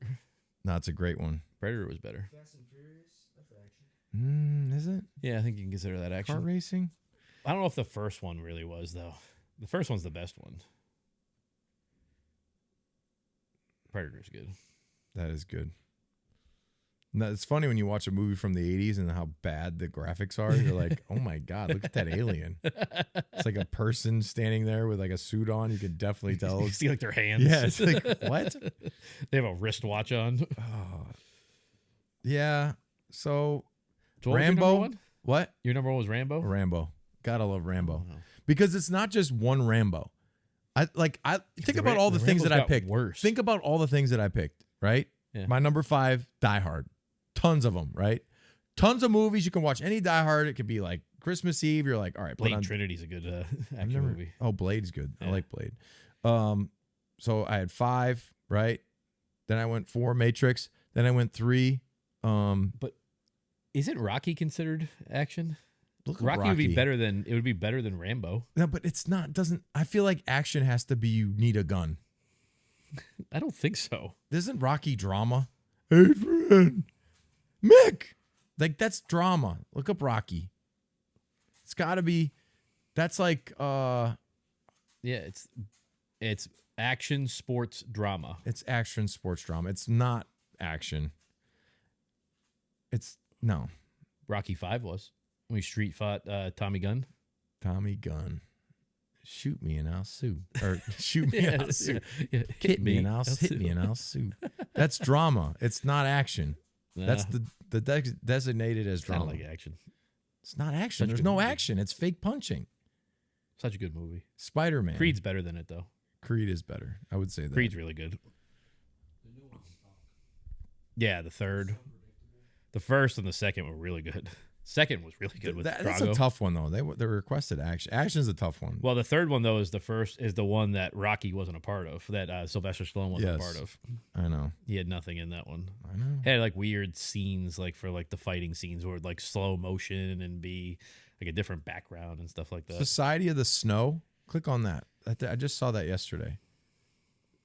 No, it's a great one. Predator was better. Fast and Furious, that's action. Is it? Yeah, I think you can consider that action. Car racing? I don't know if the first one really was though. The first one's the best one. Predator's good. That is good. No, it's funny when you watch a movie from the 80s and how bad the graphics are. You're like, oh my God, look at that alien. It's like a person standing there with like a suit on. You can definitely tell. You see like their hands. Yeah, it's like, what? They have a wristwatch on. Oh. Yeah. So what was your Rambo. number one? What? Your number one was Rambo? Rambo. Gotta love Rambo. Oh, no. Because it's not just one Rambo. I think about all the things that I picked. Worse. Think about all the things that I picked, right? Yeah. My number 5, Die Hard. Tons of them, right? Tons of movies. You can watch any Die Hard. It could be like Christmas Eve. You're like, all right, Blade Trinity's a good action movie. Oh, Blade's good. Yeah. I like Blade. So I had 5, right? Then I went 4, Matrix. Then I went 3. But isn't Rocky considered action? Look at Rocky would be better than Rambo. No, but it's not. Doesn't I feel like action has to be you need a gun. I don't think so. Isn't Rocky drama? Adrian, Mick, like that's drama. Look up Rocky. It's got to be. That's like. Yeah, it's action sports drama. It's action sports drama. It's not action. It's no. Rocky 5 was when we street fought Tommy Gunn. Tommy Gunn. Shoot me and I'll sue. Or shoot me and I'll sue. Yeah. Hit me and I'll hit me and I'll sue. That's drama. It's not action. That's the designated as drama. Kind of like action. It's not action. There's no action. It's fake punching. Such a good movie. Spider-Man. Creed's better than it though. Creed is better. I would say that. Creed's really good. Yeah, the third. The first and the second were really good. Second was really good with Drago. That's a tough one though. They requested action. Action's a tough one. Well, the third one though is the one that Rocky wasn't a part of. That Sylvester Stallone wasn't a part of. I know. He had nothing in that one. I know. He had like weird scenes, like for like the fighting scenes, where like slow motion and be like a different background and stuff like that. Society of the Snow. Click on that. I just saw that yesterday.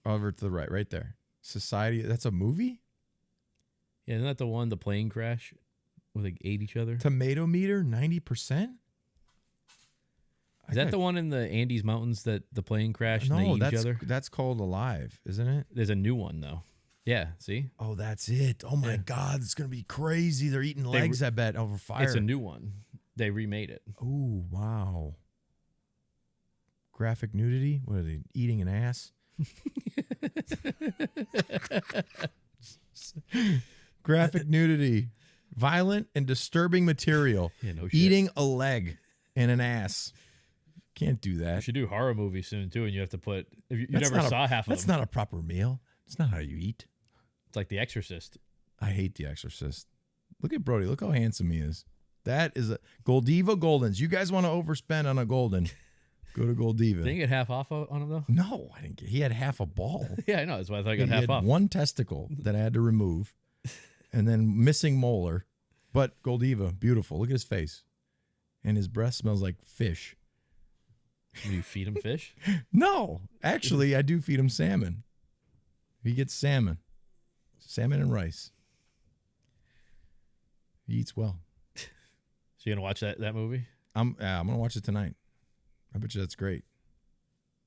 Over to the right there. Society. That's a movie. Yeah, isn't that the one, the plane crash, where they ate each other? Tomato meter 90%. Is that the one in the Andes Mountains that the plane crashed and they eat each other? That's called Alive, isn't it? There's a new one though. Yeah, see? Oh, that's it. Oh my God, it's gonna be crazy. They're eating legs, I bet, over fire. It's a new one. They remade it. Oh wow. Graphic nudity? What are they eating an ass? Graphic nudity, violent and disturbing material. Yeah, no shit. Eating a leg and an ass. Can't do You that. should do horror movies soon too, and you have to put. If you never saw half of them. That's not a proper meal. It's not how you eat. It's like The Exorcist. I hate The Exorcist. Look at Brody. Look how handsome he is. That is a Goldiva Goldens. You guys want to overspend on a Golden? Go to Goldiva. Didn't you get half off on him though? No, I didn't get. He had half a ball. Yeah, I know. That's why I thought I got He half had off. one testicle that I had to remove, and then missing molar. But Goldiva, beautiful. Look at his face, and his breath smells like fish. Do you feed him fish? No, actually, I do feed him salmon. He gets salmon and rice. He eats well. So you gonna watch that movie? I'm gonna watch it tonight. I bet you that's great.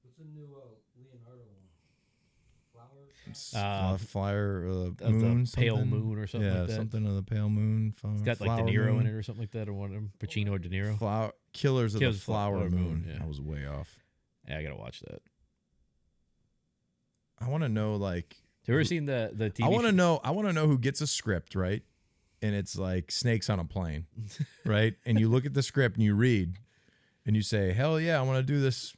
What's the new Leonardo one? Flowers? Flyer the moon, pale something. moon or something like that. Something of the pale moon. It's got like De Niro in it or something like that, or one of them, Pacino or De Niro. Killers of the Flower Moon. Yeah. I was way off. Yeah, I gotta watch that. I want to know, like, Have you ever seen the TV? I want to know who gets a script, right? And it's like Snakes on a Plane, right? And you look at the script and you read, and you say, "Hell yeah, I want to do this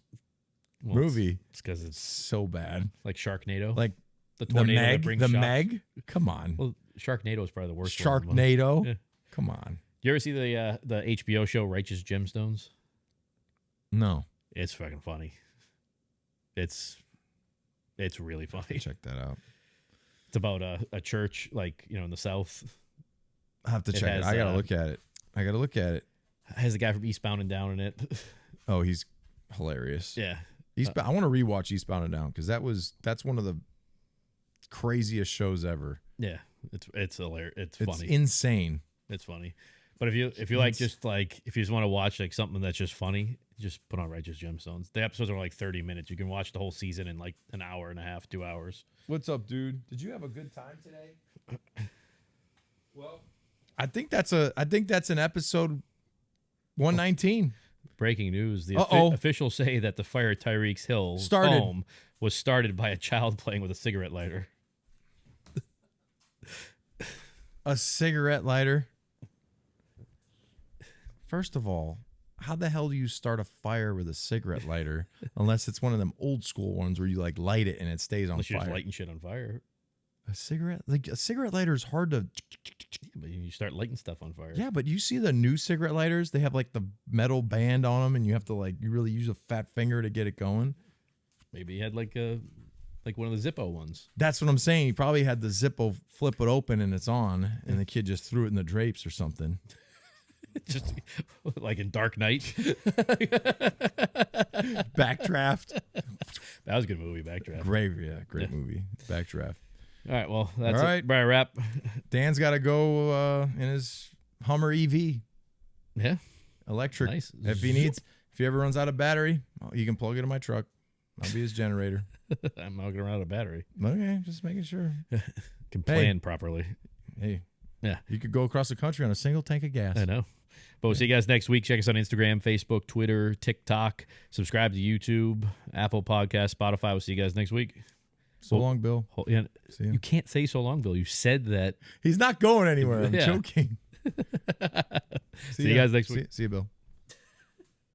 movie." It's because it's so bad, like Sharknado, like the tornado that brings the shock. Meg. Come on, Well, Sharknado is probably the worst. Sharknado. Yeah. Come on. You ever see the HBO show Righteous Gemstones? No. It's fucking funny. It's really funny. Check that out. It's about a church, like, in the South. I have to check it. I got to look at it. Has a guy from Eastbound and Down in it. Oh, he's hilarious. Yeah. I want to rewatch Eastbound and Down because that's one of the craziest shows ever. Yeah. It's hilarious. It's funny. It's insane. It's funny. But if you if you just want to watch like something that's just funny, just put on Righteous Gemstones. The episodes are like 30 minutes. You can watch the whole season in like an hour and a half, 2 hours. What's up, dude? Did you have a good time today? Well, I think that's an episode 119. Breaking news. The officials say that the fire at Tyreek Hill's home was started by a child playing with a cigarette lighter. A cigarette lighter? First of all, how the hell do you start a fire with a cigarette lighter unless it's one of them old school ones where you like light it and it stays on Unless fire? you're just lighting shit on fire. A cigarette lighter is hard to. But you start lighting stuff on fire. Yeah, but you see the new cigarette lighters? They have like the metal band on them, and you have to you really use a fat finger to get it going. Maybe he had like one of the Zippo ones. That's what I'm saying. He probably had the Zippo flip it open and it's on, and the kid just threw it in the drapes or something. Just like in Dark Knight. Backdraft. That was a good movie, Backdraft. Great movie. Backdraft. All right, well, that's all right. It. Wrap. Dan's got to go in his Hummer EV. Yeah. Electric. Nice. If he ever runs out of battery, you can plug it in my truck. I'll be his generator. I'm not going to run out of battery. Okay, just making sure. Can plan properly. Hey. Yeah. You could go across the country on a single tank of gas. I know. But we'll see you guys next week. Check us on Instagram, Facebook, Twitter, TikTok. Subscribe to YouTube, Apple Podcasts, Spotify. We'll see you guys next week. So long, Bill. You can't say so long, Bill. You said that. He's not going anywhere. I'm joking. See you guys next week. See you, Bill.